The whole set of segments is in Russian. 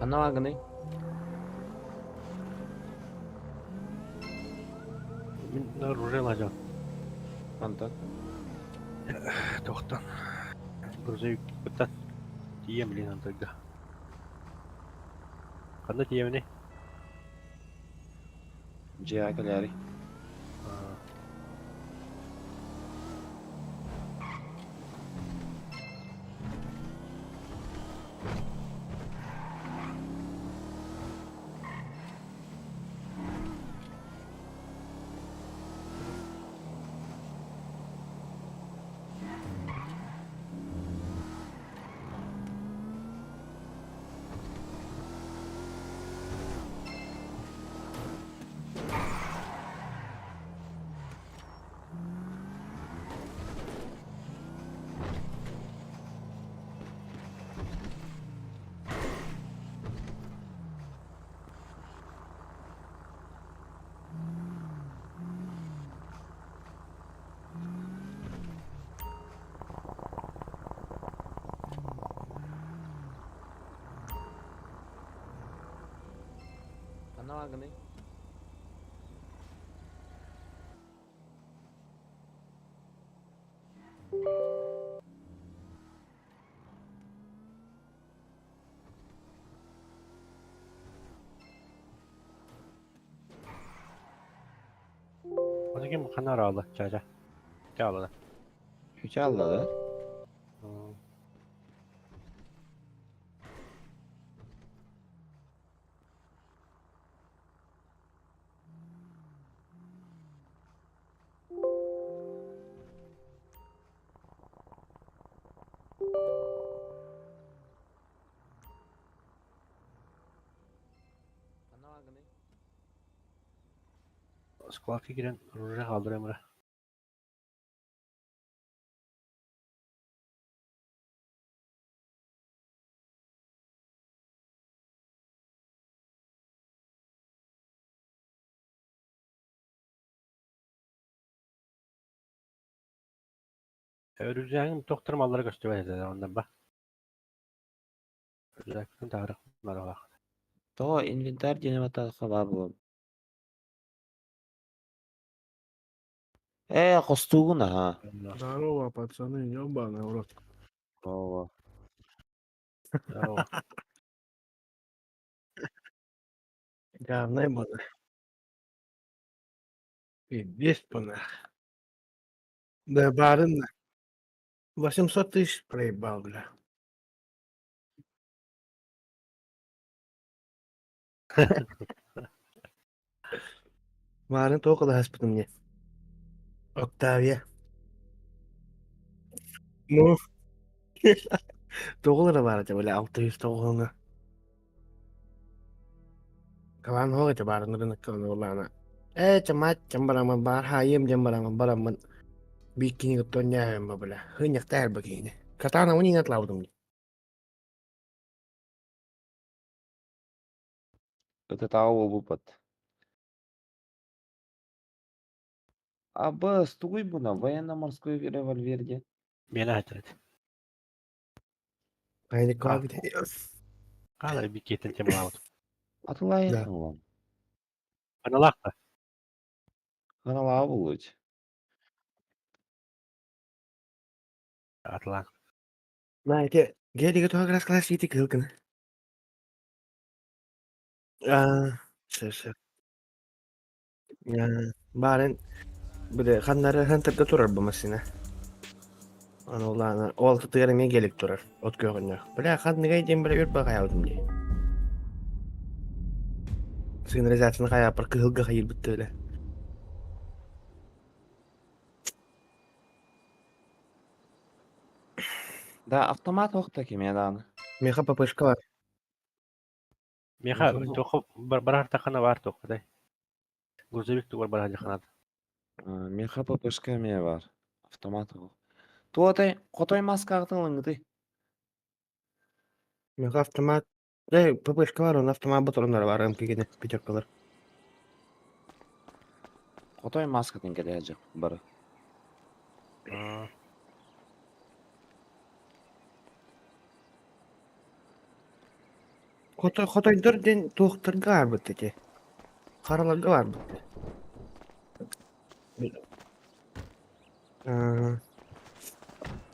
Anlamadın. Мен ружей лажал. Антон. Тоқтан. Грузовик бітті. Тием, блин, антойга. Қандай тиеміне? Ciğerleri. Anlamadın. Оны кем қана аралы, жа. Жа. Üç aldı. Anlamadın. Складқа кирен ружей қалдыр өмірі. Ружейің тоқтырмалары көстіп әдеді ондан ба. Ружейдің тарих нарыға. То инвентарь денег аталха бабу. Костугуна ha. Здорово, пацаны, ёбаный в рот. Ова. Говны было. Пиздец, пана. Да, барин. 800 тысяч проебал, бля. Барин только да хаспиту мне. Октавия. Ну. Тоғылары бар ете, бля, 600 тоғылына. Kalan ho ete barın rınık kılını olana. Çamat çambaramın bar, hayım çambaramın baramın. Bir kini gıtton yağım bu bля. Hınyak tər bakayını. Katana onu ingat lavdım. Это того выпад. Абы стуй бuna военно-морской револьверде. Мені айтады. Haydi Ah. kova bir de. Қалай bir kетін тем алауды. Атылайын Да. lan. Аналақта. Канала булыч. Атылақ. Na ete. Gel diga toğa gras klas yiti kılkını. Sır. Barın. Bir de kanları hantırda turar bu masine. Ana olana. Ol tutuyorum gelip turar. Ot görünüyor. Bля, kanını gayden bile bir bakay aldım diye. Signalizasyonu kaya bir kılga hayır bitti öyle. Да, автомат оқта кемеданы. Meha papışka var. Меха тоқы бір артақана бар тоқыдай. Грузовик туғыр бір ажақанады. Меха ППшка ме бар. Автомат оқы. Туотай, қотой маска ағдың Meha автомат. Papışka var onun автомат butronları var. Ömke gene piterkalar. Қотой маскатын келе жақ бары. Хотойдор ден туохтарга арбыт эти. Караларга барбыт.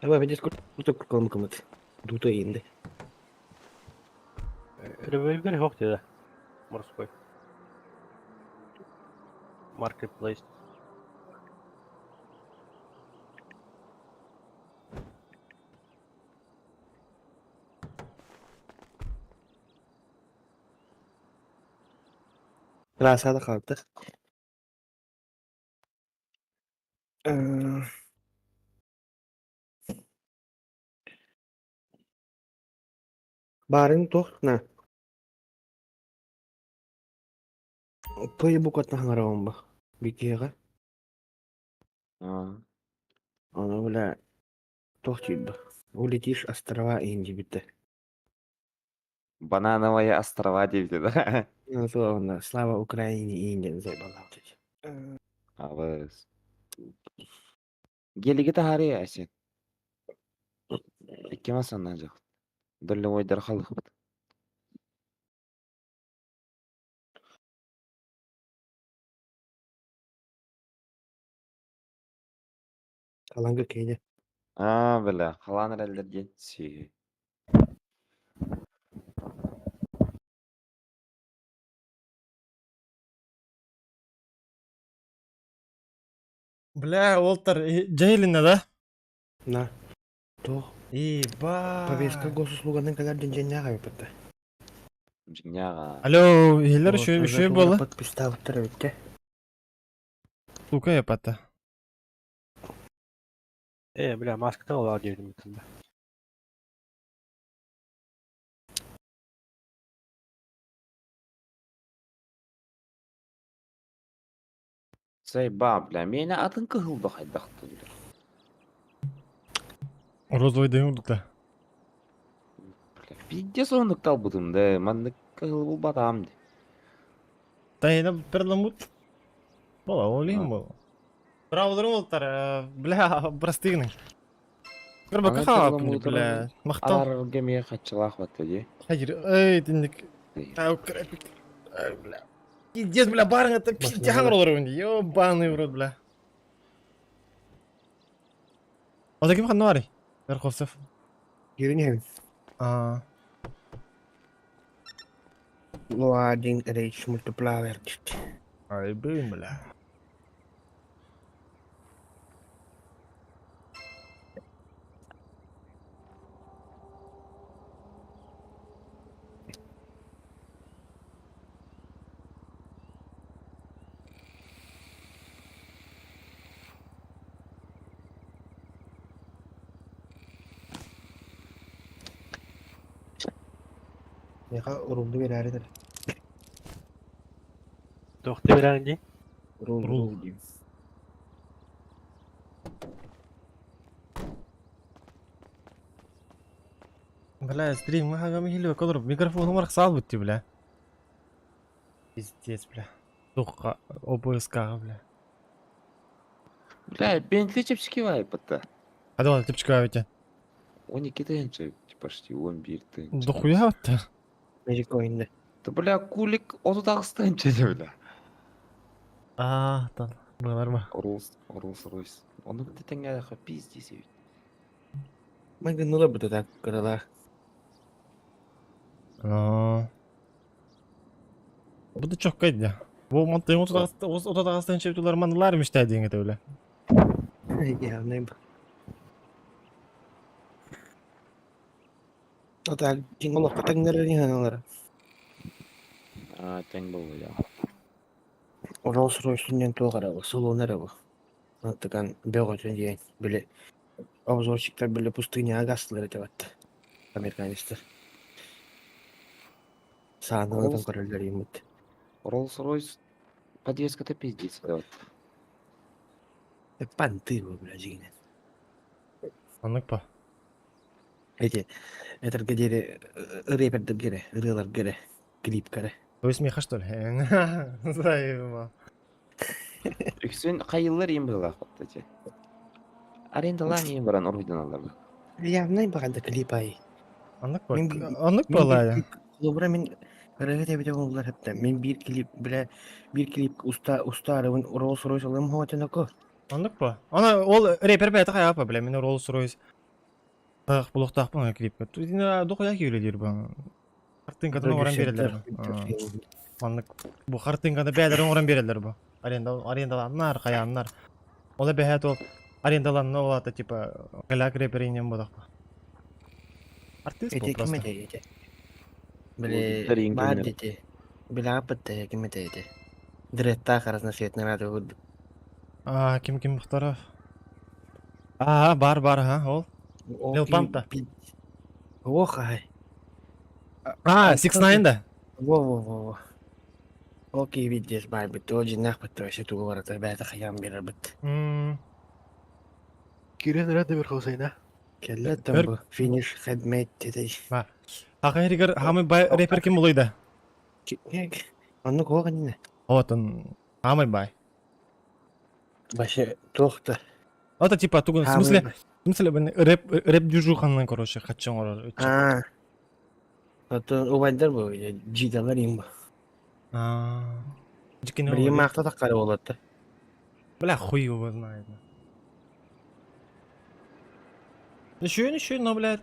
Давай, ведь кутук кылмыкымыт. Дута инде. Револьвер yok dedi. Морской. Marketplace. Rasada kaldı. Barın toh na. Payı bu katna hangarawın bak. Bir kere. А, Она бля тохтит бы. Улетишь острова Инди бите. Банановые острова deydi да. Ну то она слава Украине и Индии забалавтить. Авыз. Гелиги тахары әсен. Иккема санна жақ. Дөлі ойдар халық бұд. Kalanga keyde. Білі, қаланыр әлдерге сүйі. Бля, Уолтер, Джейлина, да? На. То Еба. повестка госуслуганын kadar деньженя кайпытты. Жинняға. Алло, елер үші болы? Подпиставыттыр өтте. Сука япаты. Бля, маскаdan olar girdim bitirdi. Сай ба, бля, мені атын кығылды қайдақты. Розовый дайын удукта. Пидде сондықтал бұдымды, манды кығыл бұл батамды. Тайна перламут. Бола, олейм бол. Браво, Уолтер, бля, простыгны. Гырба Ана кака перламутры апынды, бля. Мақтал. Алар кемеге қатшылақ батты де. Хайыр, эй, тіндік. Ау, крапик. Ай, бля. Пиздец, бля, барың это пиздец хаңыр олар өнді. Ёбаный в рот, бля. Ода кім қанды барый? Верховцев. Юриневин. Loading rage multiplier. Ай, блин, бля. Яка урулду берәрдер. Toxtu veren değil. Урул. Бля, стрим, мы хагам хилю, кодор, микрофон умарх сал бутти, бля. Пиздец, бля. Тухка, ОБСК, бля. Бля, бентли чепчики вайпытты. Hadi oğlum, tip çıkıyor abi. 12 тенче, почти 11 тенче. Дохуя attı. Magic oyunda. Да, бля, кулик 30 тенче де, бля. Tamam. Buralar mı? Rolls Royce. Onu bir tenge daha pizdi seviyor. Magınıla bu da kırala. Bu da çok kaydı ya. Bu montajın otoda hastayın çeviriyorlar manılarmış dediğin öyle. Ya ne bu? O da jingle patangları yanları. Тең бұл, ya. Rolls Royce'un to qarabı, salonları bu. Antıkan беғочын дейін. Біле, обзорщиктар біле пустыня агастылар ете батты. Американистер. Сағынығын көрілдер емет. Rolls Royce подвеска-то пиздец, да, вот. Панты bu, бля, жигінен. Anlık mı? Эти, это где рэпердер гере, рылар гере, клип гере. Вы смеха что ли? Заебал. Үксен қайылар ем бұлақ, вот эти. Арендалан ем баран оройдан алар. Явно бағанда клип ай. Anlık mı? Anlık mı olay ya? Kulubra min hareket ebite oldular hatta. Min bir klip usta arabın Rolls Royce alım hoğatın oku. Andık bu. Ana ol reper beta kaya apa bile. Mine Rolls Royce. Tak buluk tak bana klip. Yine dokuya ki öyle diyor bana. Kartın oran verirler bu. Anlık. Bu kartın kadar beylerin oran verirler bu. Arendalanlar, kayanlar. Ola behet ol. Arendalanlar ola da tipa galak reperin bu da. Artist bu Ete просто. kime deydi? Bu Bile diplerin bar günleri. dedi. Bile apıt de kime deydi? Diretta karasına seyretine radyo vurdu. Aa kim muhtara? Aa bar ha ol. Lil Pump da. Oh ay. Aa 6ix9ine da. Wo. Okey videos bar bitti. O cinnak bitti. O şey tuğu var. Beyde kıyam bilir bitti. Kiren rada bir Hüseyin'e. Kelletten bu. Finish hizmet dedi. Ba. Hakiriger hamı bay reper kim buluydu? Onu koğun yine. Otun hamı bay. Başı tohtu. Это типа тугун в смысле рэп движухандан короче качан орор. Aa. Otun o baydır bu. Cidalar yiyeyim bu. А. Жикине. Bir yemakta da karı oladı. Бля, хуй его знает. Ничего, но, блядь.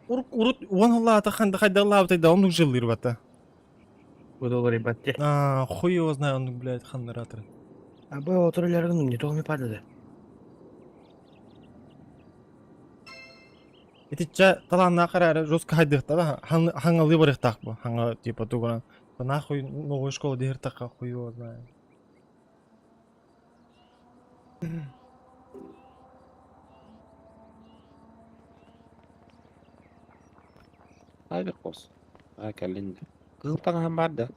Урут, вон Allah таханда хайда Allah тайда, он жил ребята. Bu da olur ibatte. А, хуй его знает, он, блядь, хандаратор. Abi otururlar ne tohum yapardı. Итича таланна карары жестко хайдыхта да, хангалы барыхтак бу. Ханга типа туган. Нахуй новую школу дехтака хуй его знает. Hadi kos. Ha kellinde. Kızıltan hem var da.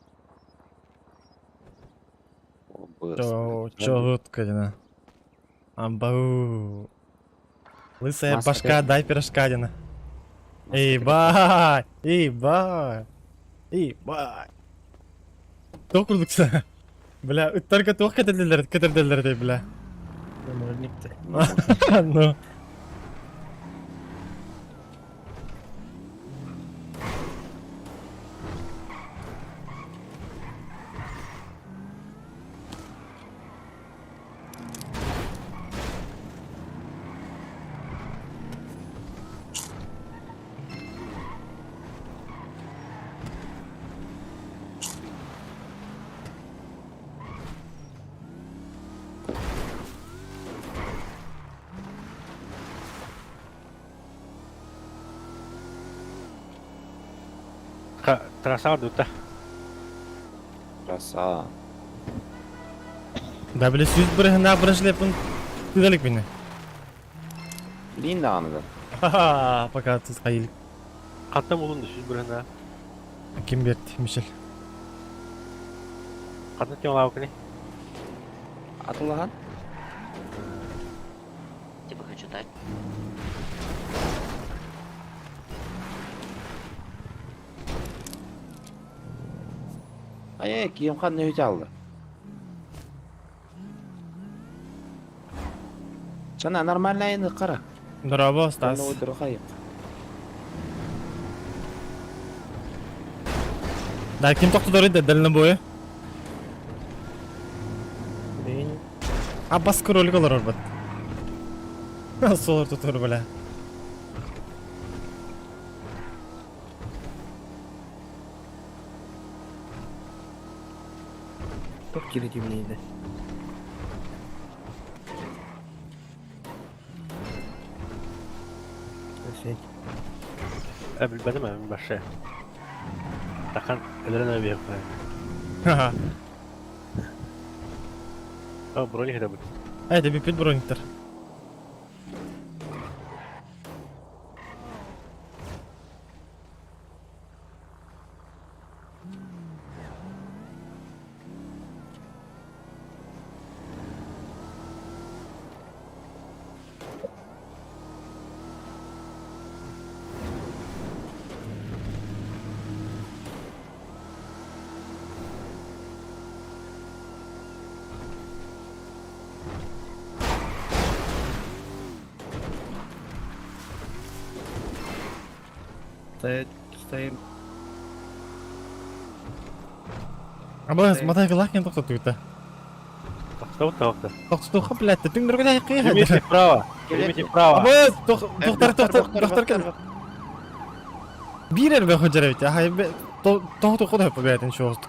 O bığırsın. Чё Кадина. Амбау. Лысая Маска башка, какая? дай пирожкадина. Ебать! Кто курдукса? Бля, только тох катердерлер дей, бля. Ömürlükte. Ну. Trasa var da. Rasa. Да, бля, сюз бұрығына бұрышылепін күділік мені. Linda anıdı. Ха-ха, пока тұз қайылық. Kattam olundu siz buraya. Kim берді, Мишель? Kattam kim olav kini? Atılhan. Типа хочу дать. Ay kiyim kan ne aldı. Sana normallayın kara. Здорово, Sana Стас. uydur kayıp. Да, ким тоқты дөреді, дәліні бойы. А басқы ролик олар орбат. Солар тұтыр, бля. Çok kirletimliydi. Şey. Ebil benim evim başı. Takan ellerine evi yok. Ха-ха. Ha buraya ne bu? Haydi bir pil bronitler. Стоит. Абас, матай кылакен токтоту бита. Тоқта. Токтоту блядь, түңдүргө да кыя. Примите вправо. Примите вправо. Абас, доктор кел. Бирер бе хожаревич, ахай бе токту куда победен шост.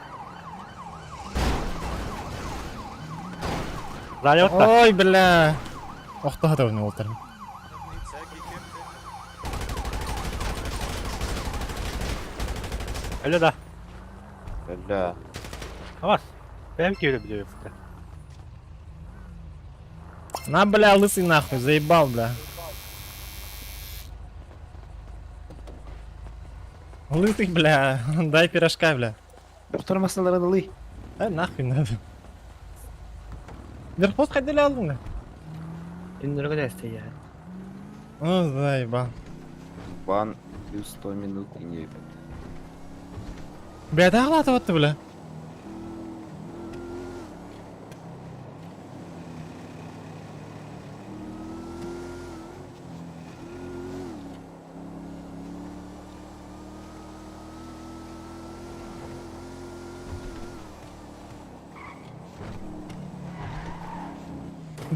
Зайотта. Ой, бля. Охта хатавны олтарым. Алло, да. Бля. Авас. Прям кивлю, бля. На, бля, лысый нахуй, заебал, бля. Лысый, бля, дай пирожка, бля. Доктор масаларын ылый. Нахуй надо. Верхоз қайда алдың, да? Түндөргө да эстей. О, заебал. Бан плюс 100 минут ине. Бля, тағы атып атты, бля.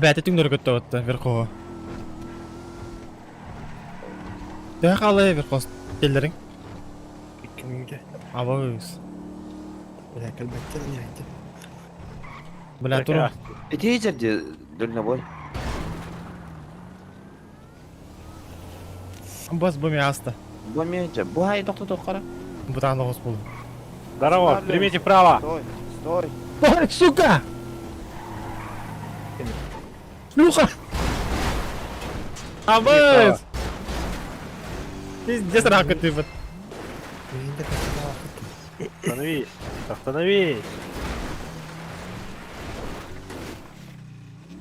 Бәті түңдер көтті өтті, Верхова. Дөй қалы, Верхоз, телдерің? Кимге? Абыз. Бля, калбетте не айтты. Бля, тұру. Эти жерде дөлнобой. Бас бұме асты. Бу менче, бу ай доктор қара. Бұтағында қос болды. Здорово. Примите вправо. Стой. Ой, сука! Шлюха! Абыз! Пиздец, рака ты вот. Менде кастала. Остановись. Остановись.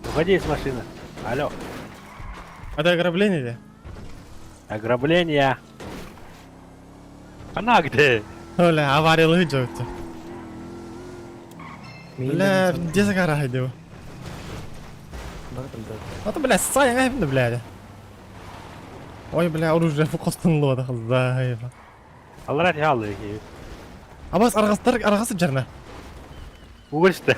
Уходи из машины. Алло. Это ограбление или? Ограбление. Она где? Бля, авария жауты. Бля, где загора иди? Это, бля, саян айбында, бля. Ой, бля, оружие фокустан лода, заеба. الله لا تهالي. Абас, арғасы жарна. Угольсты.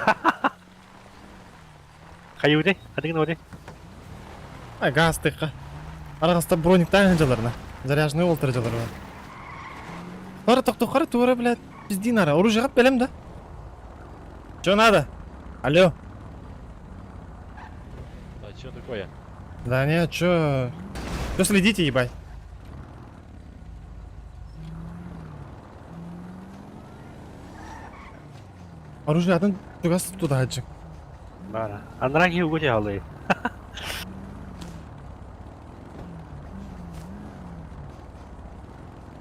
Хаюди, хадың ноди. Ай, газ тыққа. Арғаста броник тайын жаларына. Заряжный олтыр жаларына. Қары тоқты, қары туыры, бля, пиздин ара. Оружие қап белем да. Чё надо? Алло. А что такое? Да нет, чё следите, ебать? Оружие один тугас туда хаджик. Бара. Анраги угоди халы.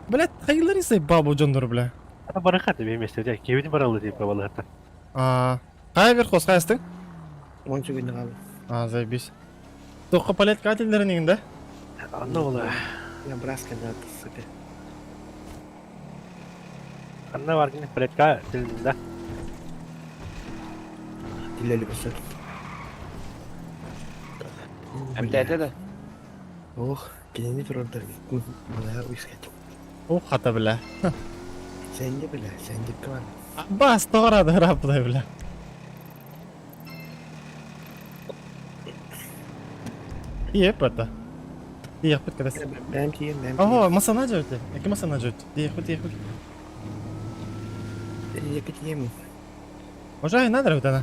Блядь, хайылар исай бабу жондор, бля. Это барахат тебе вместе. Я кевин баралы типа провалата. Қай Верхоз, қайыстың? 10 күнде қалды. Заебись. Тоққа палетка ательдерін егін, да? Анна ола. Я браска да сука. Анна варгин палетка тилинда. Дилели басар. Әмді әтеді. Ох, кенені бір ордар. Бала уйскат. Ух, хата, бля. Sen de bile, sen de kıvar. Бас, тоғырады, рапыдай, бля. Еп, это. Еп, бит, кадас. Ben kiyim, ben Ого, масана жөйті. Екі масана жөйті. Еп, бит. Ben yakıt yiyemem. Ожай, надыр, бит, ана.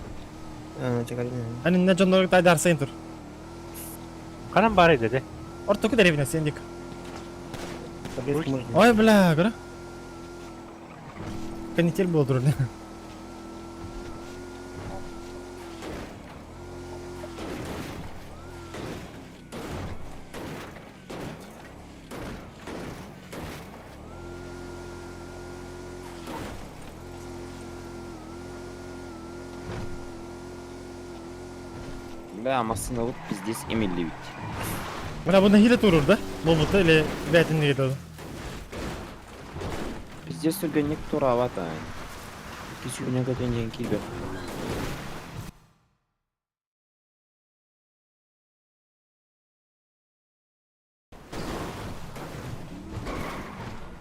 Çakalım. Ани, не жондорғы тайды арсайын тұр. Канам бары dedi. Ортоку деревіне, сендік. Tabii ki можно. Ой, бля, көрі. Канитель был дурный. Бля, масына вот пиздец эмелли бит. Бля, бұны хиле тұрыр, да? Бұл бұты, или бәтін не кетеді? Пиздец өлгенник тура авата. Кичүүнө көтөнген килбе.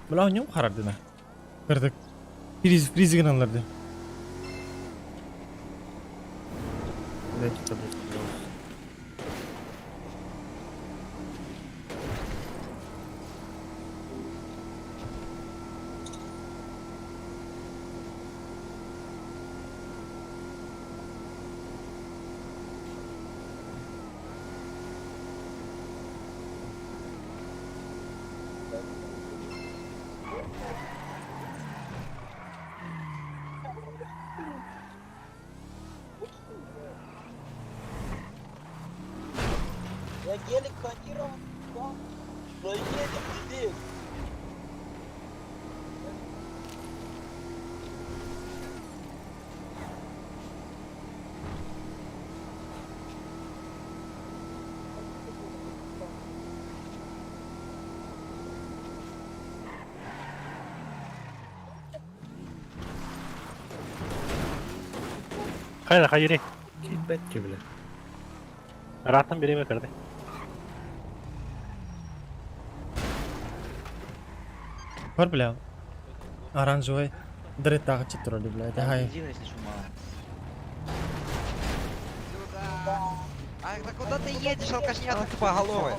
Бля, не қарар дина. Кірдік. Фризген аларды. Дайте таблетку, пожалуйста. Я гелик тонировал, но едем здесь. Hayır hayır. Бетки, бля. Rahattan birime kırdı. Бар, бля. Оранжевый. Дред тагачы турали, бля. Это хай. Бензина, если что, мало. А куда ты едешь, алкашня тупоголовый?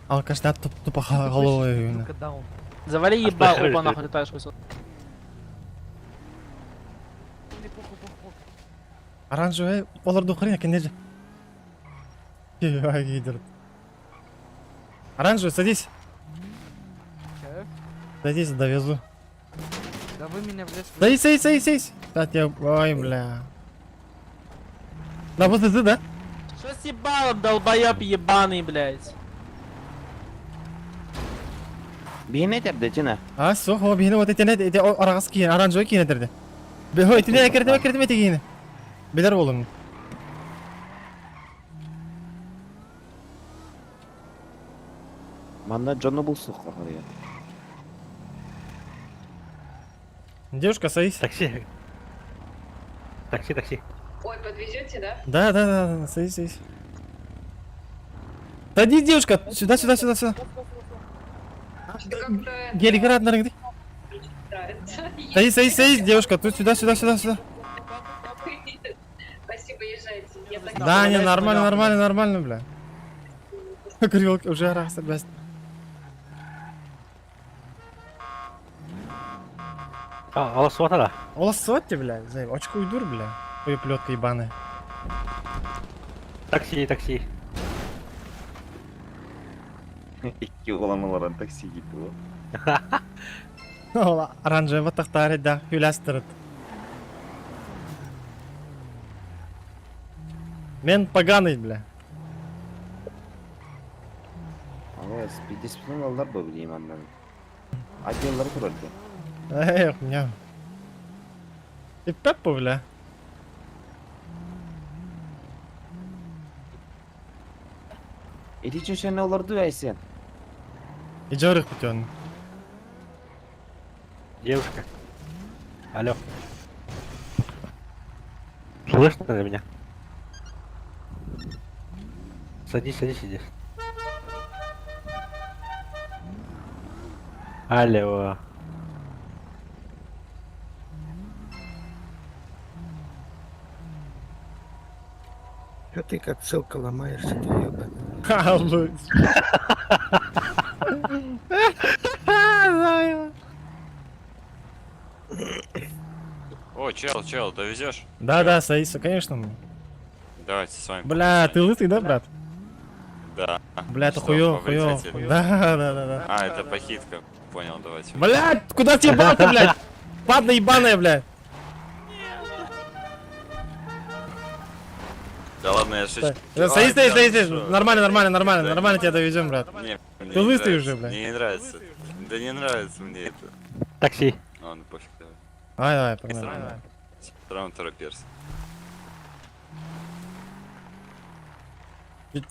Алкашда тупо головой именно. Завали ебал, опа, нахуй летаешь высоко. Оранжевый. Оларды хрен, а кенеже. Ай, гидер. Оранжевый, садись. Садись, довезу. Да вы меня в лес... Садись. Кстати, ой, бля. Да, вот ты, да? Что с ебалом, долбоёб ебаный, блядь? Бейне терде жина. А, сох, о, бейне вот эти нет, эти арагас киен, оранжевый киен этерде. Бе, ой, тине кердеме тегине. Билер болым. Манда Джону булсук калган. Девушка, садись. Такси. Такси. Ой, подвезете, да? Да, садись. Садись, девушка, сюда. Что-то как-то Гелик, рад, нарыгды. нравится. Садись, девушка, тут сюда. Спасибо, езжайте. Я так... Да, не, нормально, бля. Говорю, уже раз, бля. Al suata da. Ола сотти, бля, очко уйдур, бля. Хуеплетка ебаная. Такси. Икки уламалардан такси кетти го. Ола оранжевый тахтары, да, хүләстірет. Мен поганый, бля. Ага, спидиспинен алдар ба билейм андан. Отделлар турат экен. Эх, меня. И пеппа, бля. Эти чөшені оларды әйсен. И жорых путён. Девушка. Алло. Слышно ты меня? Садись здесь. Алло. Что ты как ссылка ломаешься, ты ебаный? Ха, луч. О, чел, довезешь? Да, садись, конечно. Давайте с вами. Бля, ты лысый, да, брат? Да. Бля, это Что, хуёво. повредитель? Да. А, это похитка. Понял, давайте. Блядь, куда съебал-то, блядь? Падла ебаная, блядь. Да ладно, я шучу. Садись. Нормально тебя довезем, брат. Не, мне Ты не лысый нравится. уже, блядь. Мне не нравится. Да не нравится мне это. Такси. Ладно, пофиг, давай. Давай, погнали. Сразу торопишься.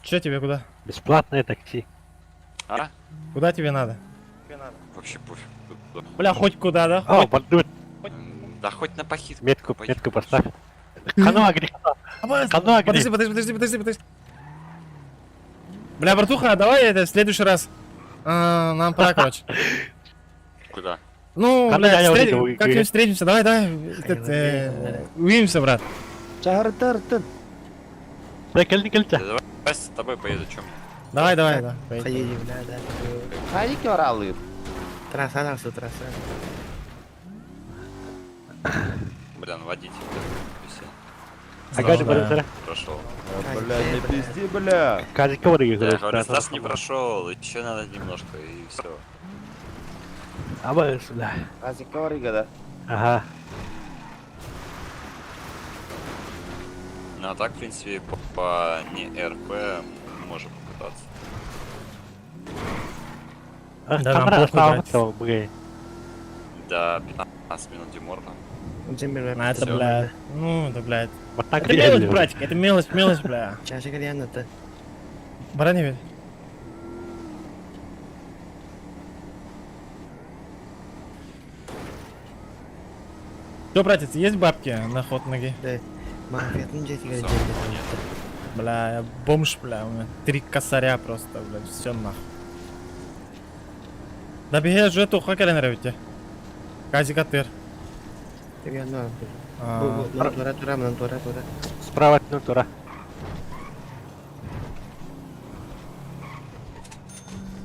Чё тебе куда? Бесплатное такси. А? Куда тебе надо? Вообще пофиг. Бля, хоть куда, да? О, Хоть. подумай. Да хоть на похитку. Метку Похитку поставь. Кану огни. Кану огни. Подожди. Бля, братуха, давай это в следующий раз. Нам пора, короче. Куда? Ну, Когда бля, я увидел, как-нибудь встретимся, давай. Увидимся, брат. Чагыртыртын. Да, кельте. Давай с тобой поеду, чем? Давай, да. Поедем. Поедем, да. Хайки var алып. Трасса, трасса, трасса. Блин, водитель. Агажи, Да. барантара. Прошел. Бля, не пизди, бля. Кажи, коврики, Я короче, говорю, трасса. Стас не прошел, еще надо немножко, и все. Абас, бля. Казика var да. Ага. Ну а так, в принципе, по не РП можем попытаться. А, Да, нам камера плохо осталась, играть. то, блин. До 15 минут Диморна. А это, Всё. блядь. Ну, это, блядь. Вот так Это мелочь, реально. братик, это мелочь, бля. Чаще кальяна-то. Барани ведь. Что, братец, есть бабки на ход ноги? Мафиятын жетиге Всё, жерде. понятно. Бля, я бомж, бля, у меня 3 косаря просто, блядь, все нахуй. Да беги, же эту хакерен ревите. Казикатыр. Тебе одно. А, Тура. Справа от тура.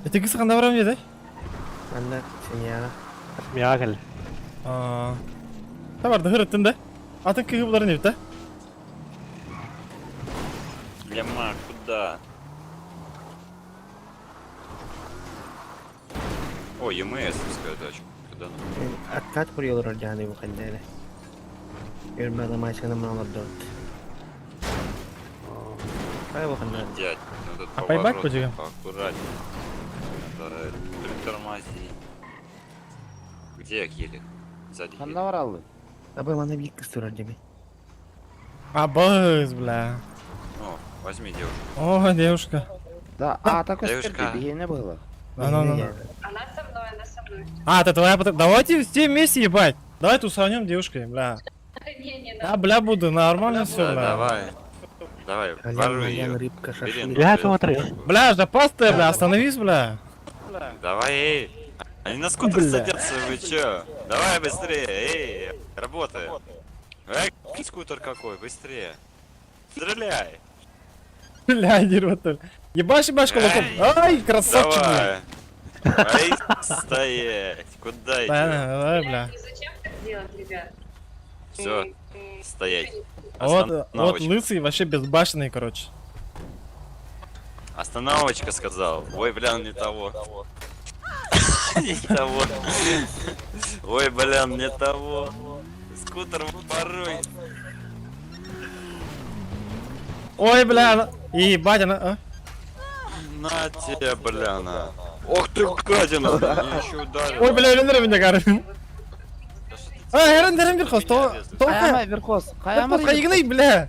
это кысыхан даврам дейді? Анда, сеньяға. Миагал. Табарды хырыттын да? Атын кығы бұлар не да? Лема, куда? О, ЕМСовская дача. Куда она? Откат kuruyorlar yani bu kandayla. Görmeden maçını mı alırdı? Kaya bakın lan. Дядь, ну, этот А поебать поворот будем? поаккуратнее. Надо притормозить. Где Акелик? Сзади едет. Kanda var alып. Abi bana bir kız sorar demek. Абыз, бля. О, возьми девушку. О, девушка. Да, так Девушка. өстерді, бігені было. Ну. Она со мной. А, это твоя давайте все вместе ебать. Давай тусанем девушкой, бля. Не, Да, бля, буду, нормально все, Да, бля. давай. Давай, воруй Кальян, ее. рыбка, Бери шашлык. на Я тебя смотрю. девушку. Бля, запасты, бля, остановись, бля. Давай, эй. Они на скутер Бля. садятся, вы чё? Давай быстрее, эй, работай. Эй, скутер какой, быстрее. Стреляй. Бля, дерьмо. Ебашь, кулаком. Эй, Ай, красавчик, бля. Давай. Эй, стоять. Куда идти? Давай, бля. Зачем так делать, ребят? Все, стоять. Вот Остановочка. лысый вообще безбашенный, короче. Остановочка сказал. Ой, бля, не того. Не того. Ой, бля, не того. Скутер воруй. Ой, бля, ебать, она... а? На тебе, бля, на. Ох ты, гадина. Меня еще ударил. Ой, бля, өлендір менде кәрі. Да что ты А, ерін берхоз, Қаямай, Верхоз, қаямай. Қайғыны, бля.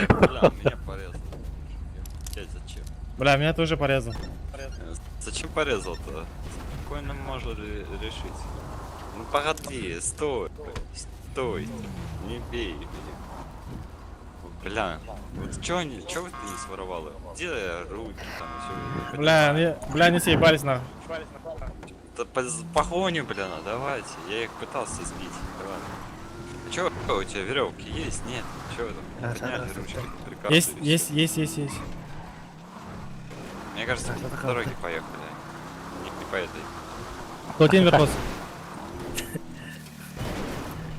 Бля, меня порезал. Блядь, зачем? Бля, меня тоже порезал. Зачем порезал-то? Спокойно можно решить. Ну погоди, стой. Стой. Не бей меня. Бля, вот чё вы ты не своровал? Где руки там всё? Бля, не съебались нахуй. Да погоню, бля, давайте. Я их пытался сбить. Давай. А чё у тебя веревки есть? Нет. Чё вы там? Подняли ручки, прикапывались. Есть. Мне кажется, А, по дороге поехали. Не по этой. Плотин верхоз.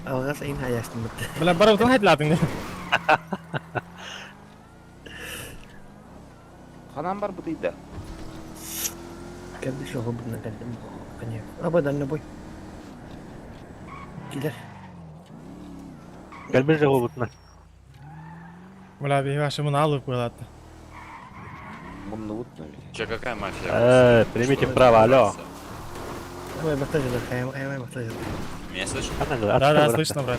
Alga sayın hayasını bitti. Бля, бара утан хайт латың. Қанан бар bu дейді. Geldi şu hobuna geldim. Kanya. Abadan ne boy. Gider. Гальбин же голубутна. Бля, бегаши мына алып қойылады. Бұны ұтмай. Че, какая мафия? Примите вправо, алло. Ой, бахтаж eder. Kaya bахтаж eder. Меня слышишь? Да, слышно, брат.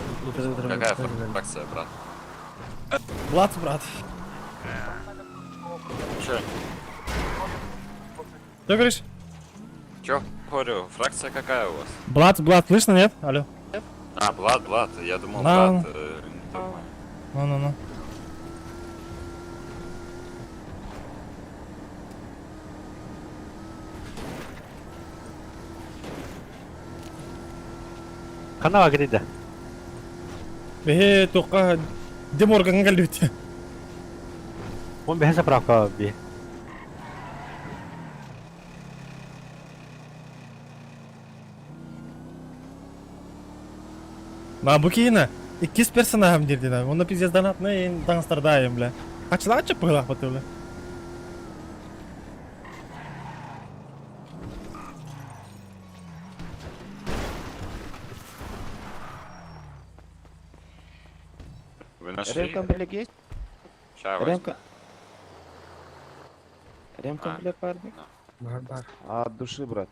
Какая фракция, брат? Блат, брат. Че? Что говоришь? Че, говорю, фракция какая у вас? Блат, слышно, нет? Алло. А, Блад, я думал, Да. Блад. Нормально. Ну. Канава грида. Туққа Деморганға кәлді. Он бе заправка бе. Ма бұ кейіні 200 персонажым дерді да. Оны пиздец донатны ең даңыстардайым, бля. Қачылаға чып бұғылақ бұты, бля. Вы нашли? Ремкомплект есть? Ща возьму. Ремка. Ремкомплект var mı? Бар. А, от души, брат.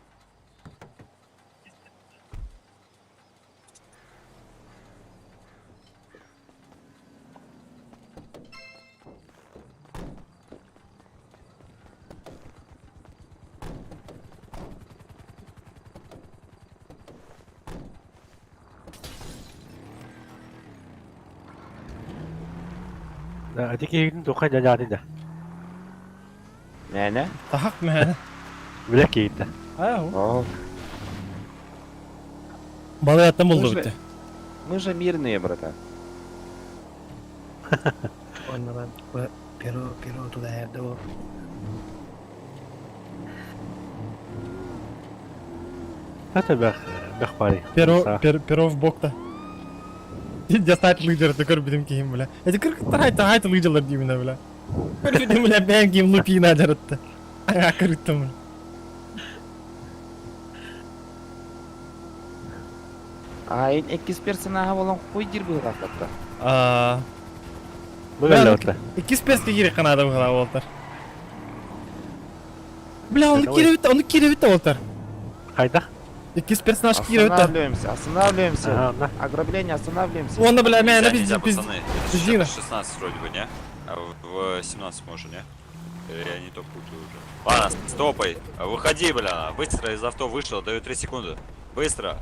Әдеке үйдің тоқай жажады да. Ne? Тахақ мәні. Білек кейді. Ау. О, Балы аттан болды Мы же- өтті. мы же мирные, брата. Оннан перо туда ерді ол. Әті бәқ бари. Перо в бокта. Жастайт лыжарды көр бідім кейім, бля. Әді кіркіттар айты лыжалар деймін, бля. Көр бідім, бля, бән кейім лупина жарытты. Аңа кіріттім, бля. А, en ekis personaja olan koy dirbi hakikaten. Бұл әлі отты. 200 перске керек қана адам қала олтар. Бля, оны керек өтті олтар. Қайда? 200 персонаж керек өтті. Останавливаемся. Ага, Ограбление, останавливаемся. Оны, бля, Нельзя, мәні нельзя, пиздец. пацаны. пиздина. Это 16 вроде бы, не? А в 17 можно, не? Или я не то путаю уже. Ладно, стопай. Выходи, бля. Быстро из авто вышел, даю 3 секунды. Быстро.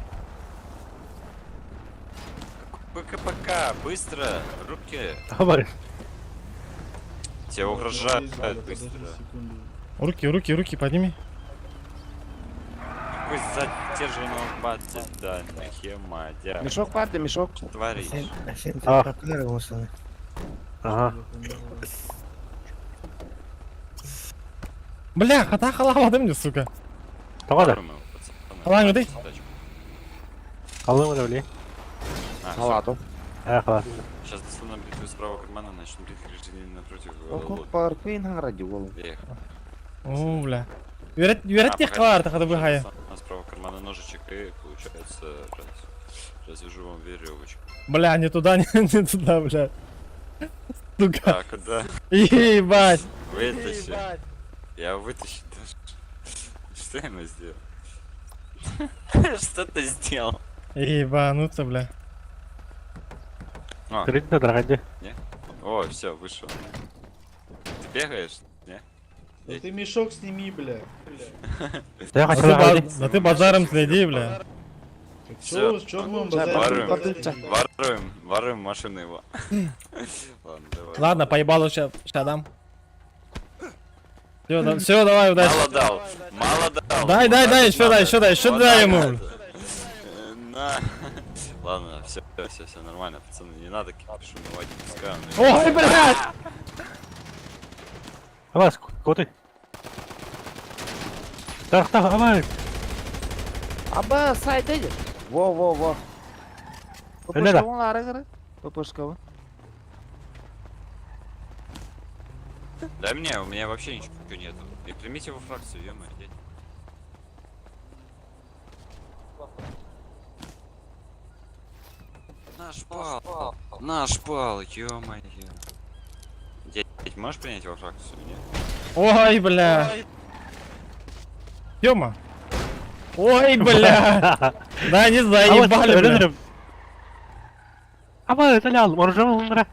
КПК, быстро. Руки. Абар. Тебе угрожают быстро. Руки, подними. Какой задержанного батя, да, нахемадя. Мешок падай, мешок. Творишь. Сен Ах. папкалар болсаны. Ага. Бля, хата қаламадым де, сука. Тоғада. Қалаң өтей. Қалың өте біле. Салатов. Қаласын. Сейчас достану бритву из правого кармана, начну брить гражданин напротив. Ок, паркин ради голову. О, бля. Үйрет тек қалар тақады бұл хая. С правого кармана ножичек и получается развяжу вам веревочку. Бля, не туда, не туда, бля. Сука. А, куда? Ебать. Вытащи. Я вытащу даже. Что я ему сделал? Что ты сделал? Ебануться, бля. А, Критно дорогоде. о, все, вышел. Ты бегаешь? Не? Да ты мешок сними, бля. Я хочу дорогоде. Да ты базаром следи, бля. Всё. Чё будем Воруем. базарить? Воруем машины его. Ладно, давай. Ладно, поебало щадам. Все, давай, удачи. Мало дал. Дай, еще дай ему. На. Ладно, все нормально, пацаны, не надо кипишу наводить, пускай он- Ой, блядь! Абар, коты. Так, абар. Аба, сайдайdı. Во. Öyle de. Попышкавын ары кыры. Попышкавы. Дай мне, у меня вообще ничего нету. И примите его фракцию, ё-моё, дядь. Наш пал, ё-моё. Дядь, можешь принять его фракцию, нет? Ой, бля. Тёма. Ой, бля. Да, не заебали, бля. Абар, это лял, моржем умра.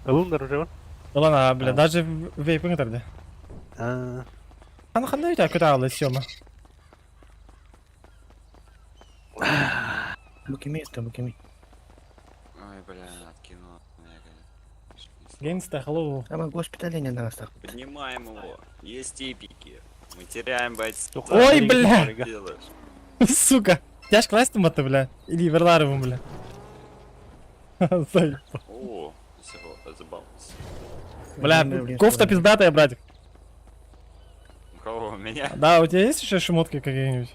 Лундар уже. Ладно, бля, даже вейпинг өтерді. А, Аны қандай өте көте алды, Сёма? Букими. Ой, бля, откинул. меня, конечно. Гейнста, hello. Ама госпиталіне настақ. Поднимаем его. Есть эпики. Мы теряем бойца. Ой, Что бля. ты делаешь? Сука. Тяж кластым это, бля. Или верларовым, бля. Заебал. О, забавился. Бля, кофта пиздатая, братик. У кого? У меня? Да, у тебя есть еще шмотки какие-нибудь?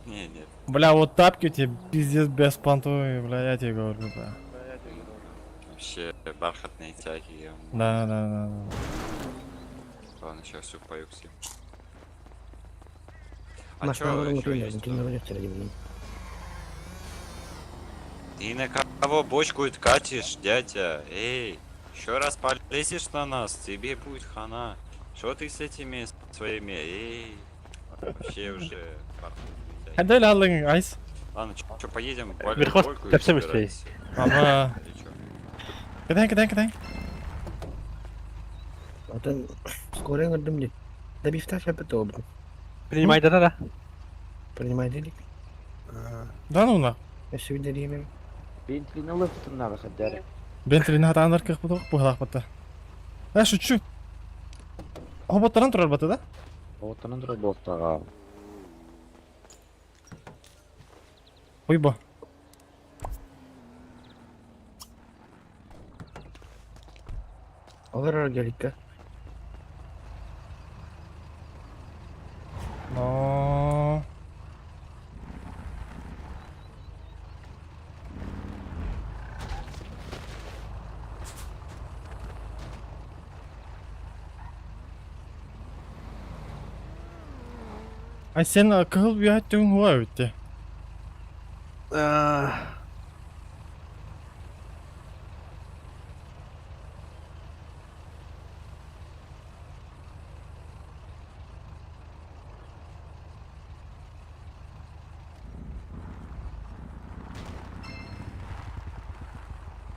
Не, нет. Бля, вот тапки у тебя пиздец без понтовые, бля, я тебе говорю, бля. Вообще бархатные тяги. Да. Ладно, сейчас упою к себе. А Маш, чё на ещё уровне есть? ты не вроде ради. Ты на кого бочку катишь, дядя? Эй, еще раз полезешь на нас, тебе будет хана. Что ты с этими своими? Эй, вообще уже. бархатные тяги. Hadi öyle alın Айс. Ладно, чё, поедем? Верхос, Бойку ты всем собирать. Ага. Или чё? Кидай. А то скоро ngedem deh. Добив-то siapa tuh, bro? Принимай, да. Принимай денег. Да ну на. Если видели имя. Бентлини лыфтын надо ходить. Бентлин хатандар кых бутук буйлак бата. Шучу. Хоботтаран турар бата да? Вот он работал. Уйба. Алар geldik. Но. Ай сен кыл биаттың хуа өтте.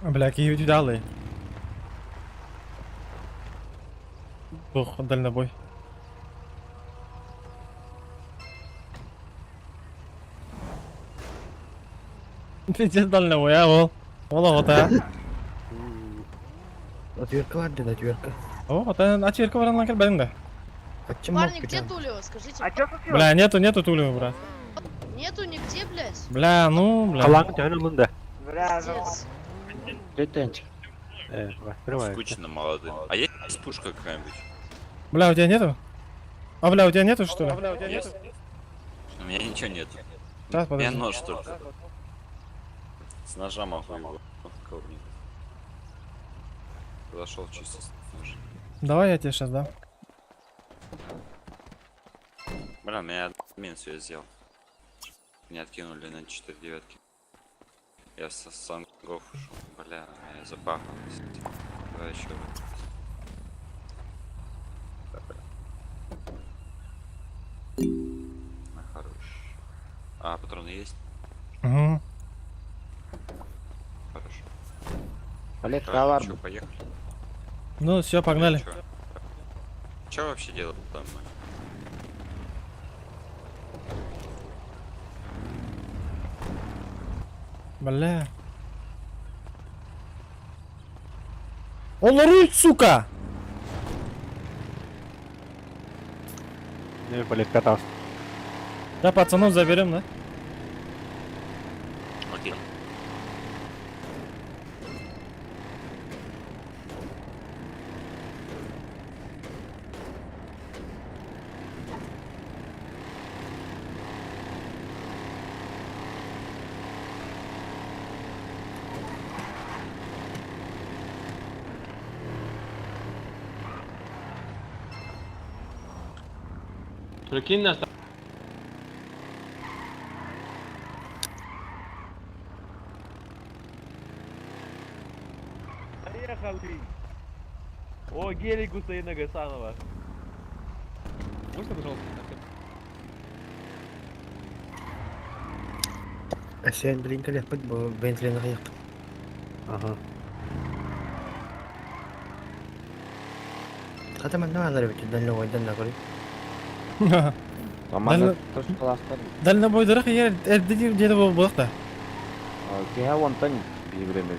Бля, какие дали. Ох, дальнобой. Пиздец дальнобой, а, ол. Ола вот, а. Отвертка vardı da отвертка. О, вот, отверка баран лакер бәріңді. Отчим Парни, где Тулева, скажите? Бля, нету тулю, брат. Нету нигде, блядь. Бля, ну, бля. Қалаң тәні мұнда. Пиздец. Претенчик. Понимаю. Скучно молодым. А есть пушка какая-нибудь? Бля, у тебя нету? А, бля, у тебя нету, что ли? Есть. У меня ничего нет. Сейчас, У меня подожди. нож только. С ножа могу его коврить. Подошел чисто с ножа. Давай я тебе сейчас дам. Бля, меня админ все сделал. Меня откинули на 4 девятки. Я со сангов ушел. Бля, меня забахалось. Давай еще раз. Хорош. А, патроны есть? Угу. Хорошо. Олег, Давай, товар. чё, поехали. Ну, все, погнали. Чё вообще делать там? Бля. Он руль, сука! Не, блядь, катался. Да, пацанов заберем, да? Окей. Прикинь нас. Поехали! О, гелик у Саина Гасанова. Можно, пожалуйста? Sen birinci yapıp bu Bentley'ni yaptı. Ага. Kata ben ne alır bitti dönüyor dönüyor kuri. Tamam. Тоже классно. Дальнобойдырақ егер әрді деді болық та. Я вон тань время.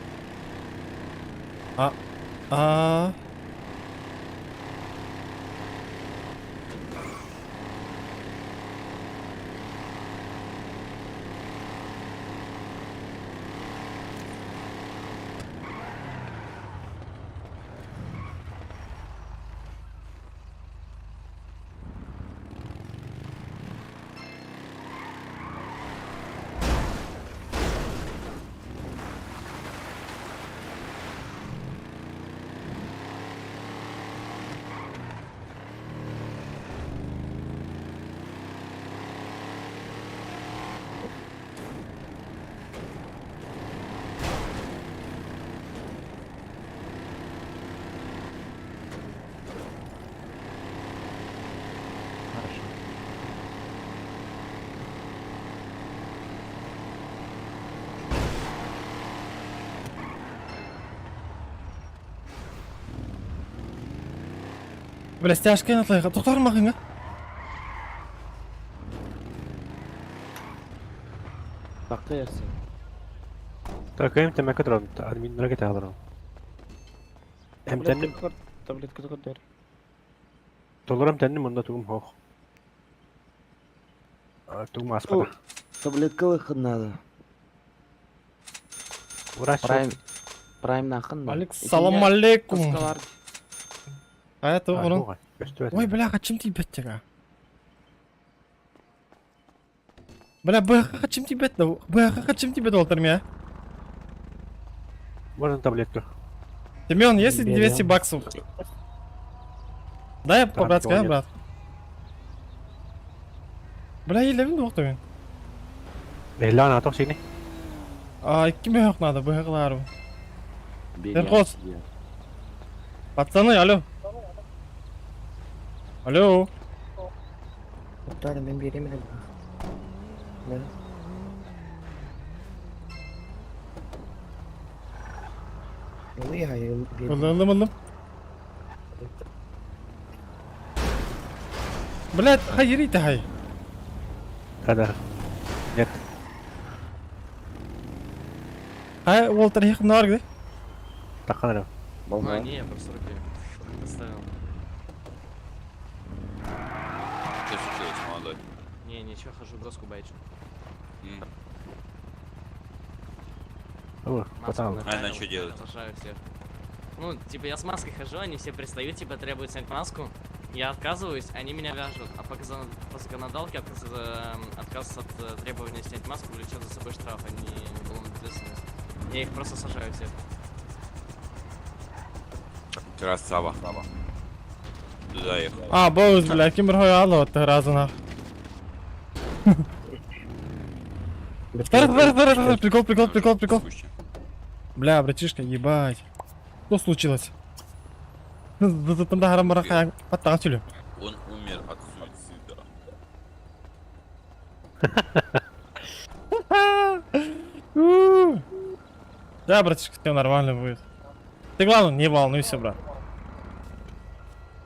Бля, стяжка атлайга. Тоқтар мақыңа. Баққа ерсен. Так, им темеке дрон, админ ракет дрон. Эмтен Таблетка төгөдөр. толорам тенни мында тугум хох. Тугум аспара. Таблетка выход надо. Врач. Прайм нахын. Салам алейкум. А это он. Ой, Ой, бля, қачым тибет тега. Бля, қачым тибет да. Бля, қачым тибет олтыр меня. можно таблетку. Семен, есть 200 баксов? Дай по-братски, а, брат? Бля, елевин доқты мен. Бейлан аток сини. А, 2 мехок надо, бэхлару. Терхоз. Пацаны, алло. Алло. Тоқтар, мен беремін. Да. Алdım. Блядь, hayır ite hay. Kada. Нет. Hay, Walter их нар где? Такана. Болмай. Не, я просто руки поставил. Что случилось, молодой? Не, ничего, хожу доску байчу. О, потом. А она что делает? Сажаю всех. Ну, типа я с маской хожу, они все пристают, типа требуют снять маску. Я отказываюсь, они меня вяжут. А по законодалке отказ от требования снять маску влечет за собой штраф, а не уголовную ответственность. Я их просто сажаю всех. Красава. Туда ехал. А, боюсь, бля, кимер хояло от разуна. Старый, прикол. Бля, братишка, ебать. Что случилось? Там да харамараха потанцили. Он умер от суицида. Да, братишка, все нормально будет. Ты главное, не волнуйся, брат.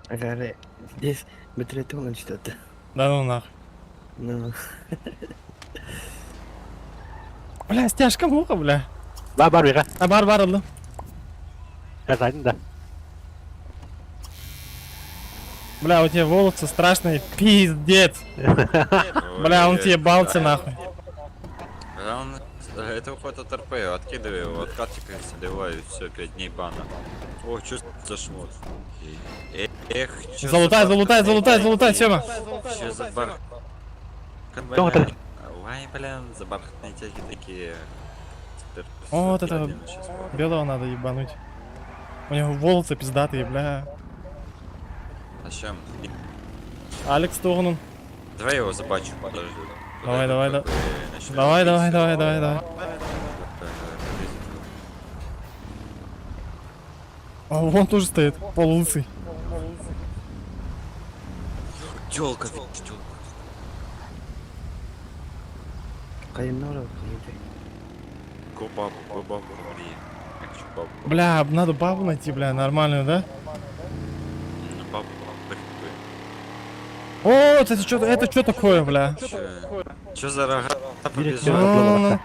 Ага, здесь бетретон что-то. Да ну нахуй. Ну, Бля, стяжка муха, бля. Бар бека. А бар алды. Я зайдем, да. Бля, у тебя волосы страшные, пиздец. Бля, он тебе бался нахуй. Это уход от РП, откидывай его, откатчика заливаю, и все, 5 дней бана. О, чё за шмот? Эх, чё Залутай, Сема. Чё за бар... Кто это? Ой, блин, за бархатные тяги такие. Теперь О, вот всё, это один сейчас вот. белого надо ебануть. У него волосы пиздатые, бля. А чем? Алекс Тогнун. Давай его забачу, подожди. Давай. Начнём Давай. биться. А вон тоже стоит, полулысый. Тёлка, тёлка. кайнора. Бабу, говори. Я хочу бабу. Бля, надо бабу найти, бля, нормальную, да? Бабу, прикольно. О, это что такое, бля? Чё за рога побежали? Ну.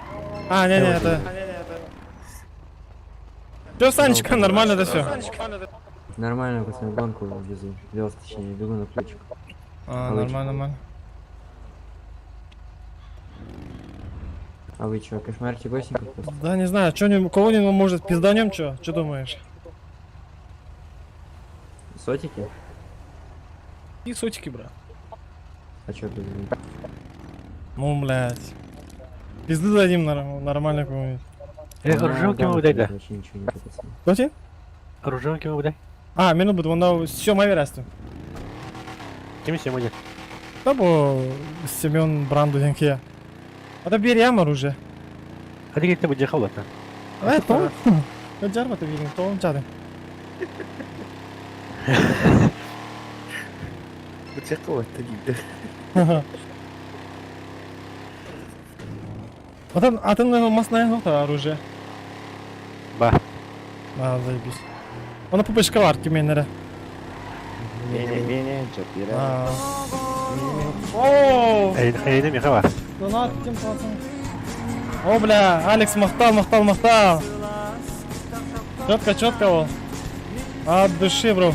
А, не, это... Чё, Санечка, нормально, да все? Нормально, пацаны, гонку везу. Вез, точнее, бегу на ключик. А, нормально. А вы чё, кошмарите гостиков просто? Да, не знаю, кого-нибудь может пизданем, чё думаешь? Сотики? И сотики, брат. А чё ты? Ну, блядь. Пизды дадим нормально кому-нибудь. Оружейки мы выдай, да. Вообще ничего не пацаны. Кто тебе? Оружейки мы выдай. А, минут будет, вон все мои растут. Кем все будет? Да, бо Семен Бранду Янке. Это берем оружие. А ты где-то будешь холодно. А, то? Джарма ты видел, то он чады. Бутякова тоді. А ты на масное оружие. Ба. А, заебись. Она по башковарке менере. Beni çatıyla. Aa. Oo. Eyni Miha var. Donat kim kalsın? O bля, Алекс махтал. Четко он. От души, бро.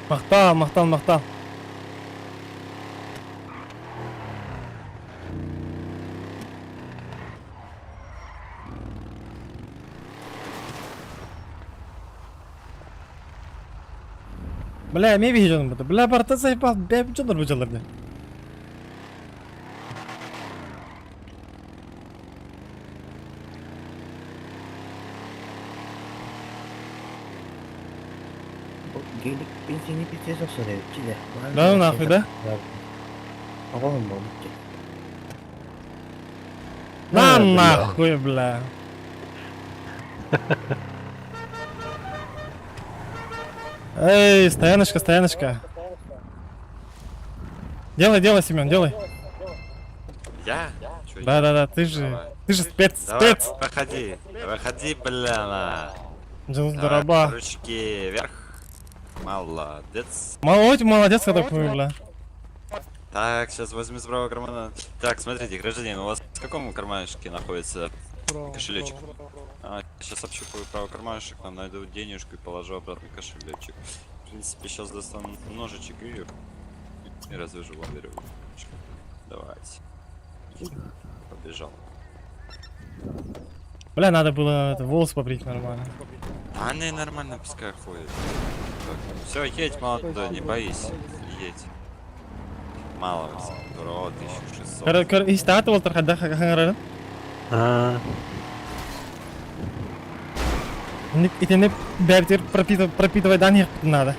Махтал. Бля, me видел это. Бля, барта заебал. Бля, бычалар бля. Гелик бензине пиздец осоряет, чида. Да ну нахуй, да? Ого, мам. На нахуй, бля. Эй, стояночка. Делай, Семен, делай. Я? Чё Да, ты же спец. Давай, выходи, бля. Дороба. Ручки вверх. Молодец. Молодец, когда бля. Так, сейчас возьму с правого кармана. Так, смотрите, гражданин, у вас в каком кармашке находится кошелечек? Сейчас общупаю правый кармашек, там найду денежку и положу обратно в кошелечек. В принципе, сейчас достану ножичек и развяжу вам веревочку. Давайте. Побежал. Бля, надо было волос побрить нормально. А не, нормально, пускай ходит. Все, едь, молодой, не боись. Едь. Мало, дурак, 1600. Истаты ол тархада хаңарарын. Итенеп бәртер пропитывай данных надо.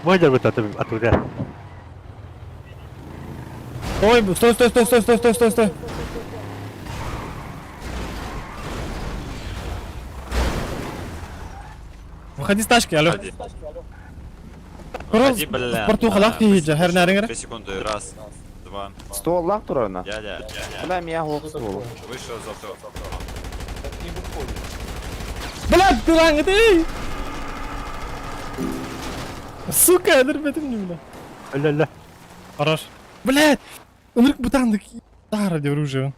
Выйдер вот оттуда. Ой, стой. Выходи с тачки, алло. Выходи, бля. В порту халах ейджа, хернарыңыр. 3 секунды, раз, два. Столлак турарына. Дядя. Бля, меня глух ствол. Вышел за то. Блядь, дурак, ты! Сука, дырбетим не бля. Ля-ля. Хорош. Блядь! Умрик бутандык. Тара де оружие.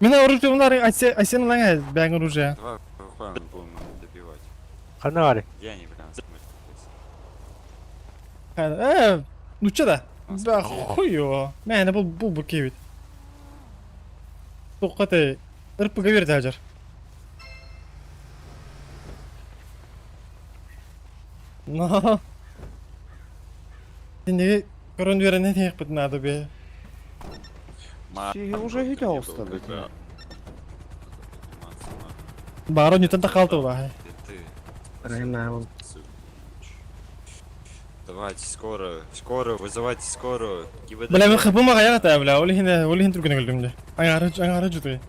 Меня оружие унары асен лангай, бянг оружие. Давай выходим, будем добивать. Ханари. Я не прям. Ну че да? Да хуё. Мен бул кебит. Тоқаты ырпыга бер тажар. Но. Сенде коронавирус не хпет надо бе. Сиги уже видел устали. Бaro не тента қалты ула. Райнау. Давайте, скорую, вызывайте скорую. Бля, мен хпыма гаягата бля, оли хин турган келдимде. Аңара жутой.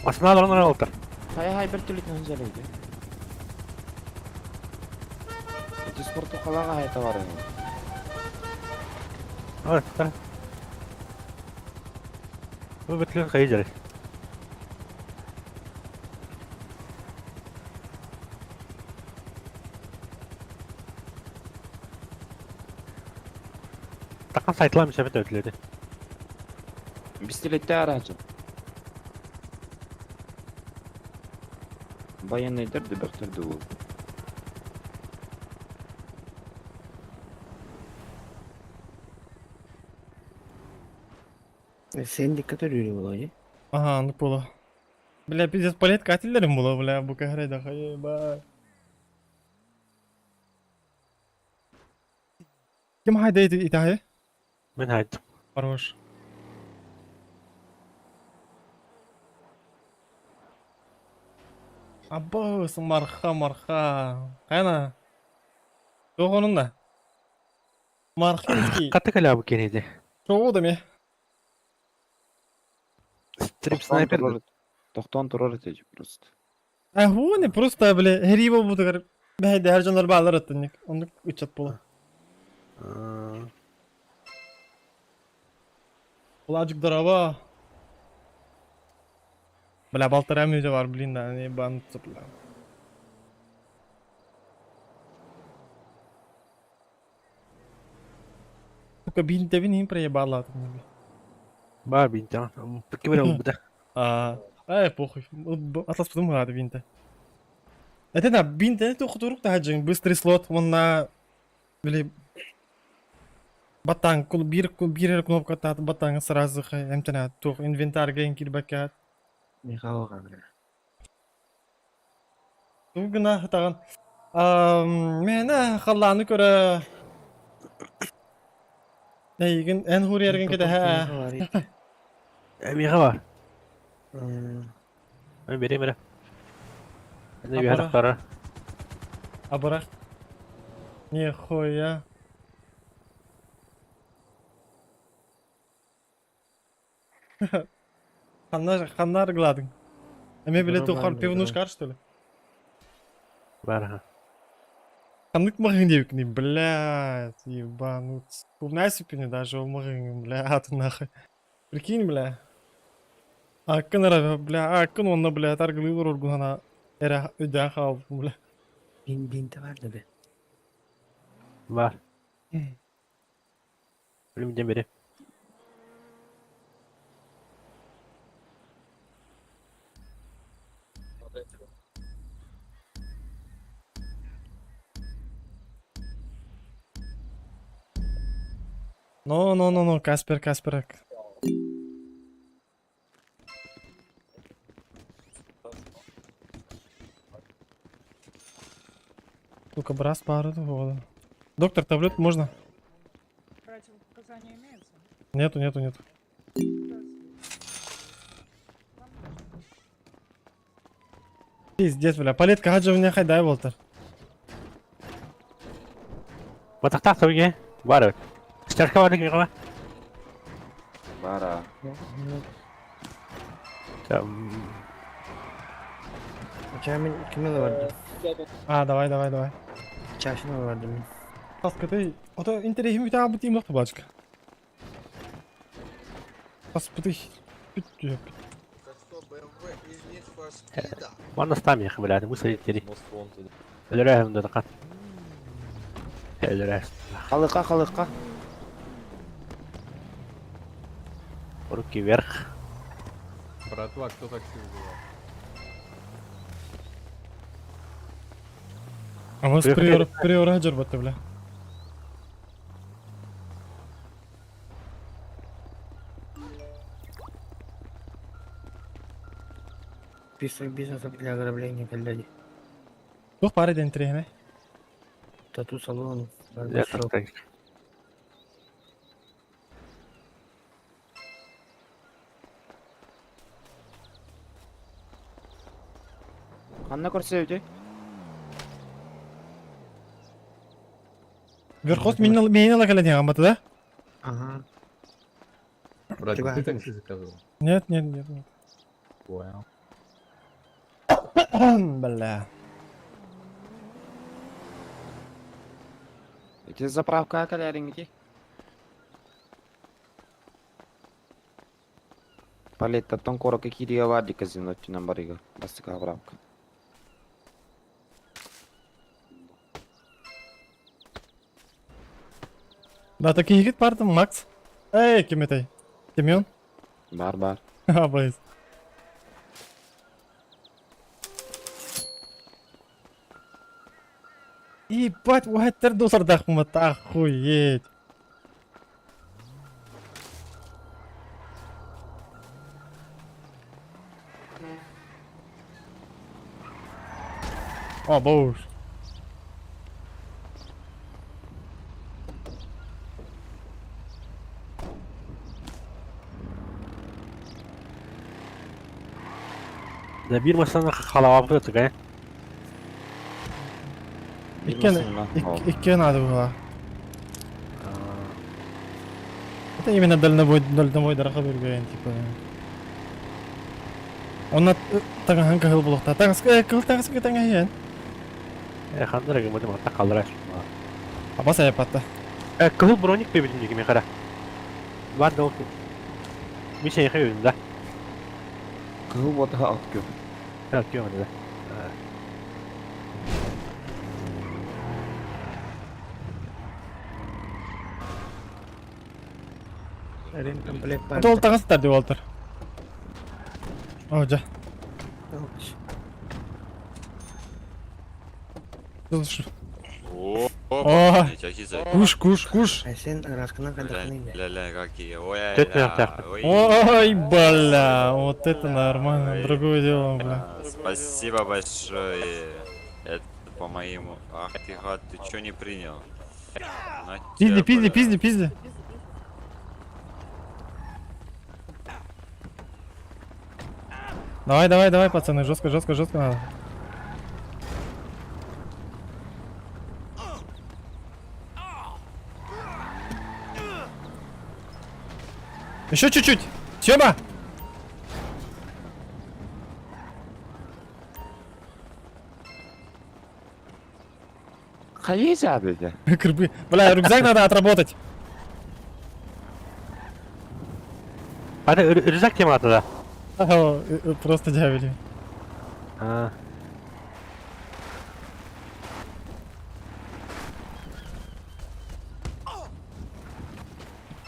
Асналар онар алтыр. Хай bir türlü tenzeleydi. Эти спорту қалаға хайта барың. Ой, тара. Bu bitlin kayıcı. Takan saytlamış evet ötüledi. Бистилетте арачы. Военныйдер дебектерді ол. Sen dikkat ediyor olayı. Ага, ну пола. Бля, пиздец, палет катиллерим була, бля, бу кахрайда хай, ба. Ким хайда итахи? Ben haydi. Хорош. Аббас, марха. Кайна? Жоқ оның да. Мархинский. Katı kala bu kenedi. Çoğu da mı? Strip снайпер. Тоқтон турар етежі просто. Ху не просто, бля, хериво бұдығыр. Бәйді әр жанлар бағалар аттынник. Оны үтчат бола. Улажык дорого. Бля, балтар әмі де бар, блин, да, не банытсы, бля. Сука, бинте бинин проебала. Бар бинте. Прикиберем буда. Похуй. Атлас потом гады бинте. Это да, бинте, это хуторук таджин, быстрый слот, он на... Бля... Батан, бир кнопка тат, батан сразу эмтена, тух, инвентарь гейн кирбакат. Михалға, бля. Тугна таган. Мені қалланы көрі. Ейген, ән хур ерген кеді, Меха бар. Мен берем. Ne bir haraklara. Бырақ. Нихуя. Ханна рыгладың. Эме билет тухар пивнушкар, что ли? Бар. Ханнык мағын девікні, блядь, ебануц. Кубнай супіне даже ол мағын, блядь, нахуй. Прикинь, бля. Акын ара, бля, акын онна, бля, таргылы ұрғана әрі өйден қауып, бля. Бинте var da be. Var. Ölümden beri. No, Каспер. Сука, брас пару вода. Доктор, таблетку можно? Противопоказания имеются? Нету. Пиздец, бля, палетка хаджа у меня хайдай, Волтер. Батақтақ төбеге. Бар. Стержка бар екен ғой. Бара. Çayımın kime de vardı? Давай. Çarşına da vardı mı? Паскатай, ото интересно, mitä abu tiim lahtu pačka. Paspatay. Bana stam ya خبرات مو سريع تري. اللي راهم دقات. اللي راهم. Қалыққа. Руки вверх. Братва, кто такси вызывал? А мы с приора джербата, бля. Список бизнеса для ограбления, коллеги. Тух пари ден трехне. Тату-салон. Я так. Қанна көрсе өте? Верхост меня локален ямата, да? Ага. Братик, Тебя ты это- такси заказывал? Нет. Понял. Бля. Ити заправка кәлерің ити? Палеттаттан қораққа кириге бар ди казино түнен барыға. Бастыға заправка. Да, такие хит партам, Макс. Эй, кеметай. Темен? Бар. Абайз. Ебать, уайттер доллар дахмат, охуеть. О, боже. Да bir masanın халавы тұға. Иккен надо было. Это именно дальнобой дорога берген, типа. Он на таңахан кахыл булықта. Таңасы таңахан. Хандыр егін бұдым атта қалдыраш. Абас аяпатта. Кыл броник бебедим деге мен кара. Бар да окей. Мен сені қойдым да. Кыл бота алып кеп. Так, күйеуім да. Рин комплект Это ол тағын сытар деп олтыр. О, жа. Слушай. О, О, кизай. куш. Сен раскынан кадахын инде. Ля-ля, какие. Ой, Тет мен тақтым. Ой, бля, вот это нормально. Другое дело, бля. Спасибо большое. Это по моему. Ах ты гад, ты чё не принял? На тебя, бля. Пизди. Давай, пацаны, жестко надо. Еще чуть-чуть. Сёма! Халезя dedi. Кырбы. Бля, рюкзак надо отработать. Hadi rızak kim adı da? О, просто дявили. Ha.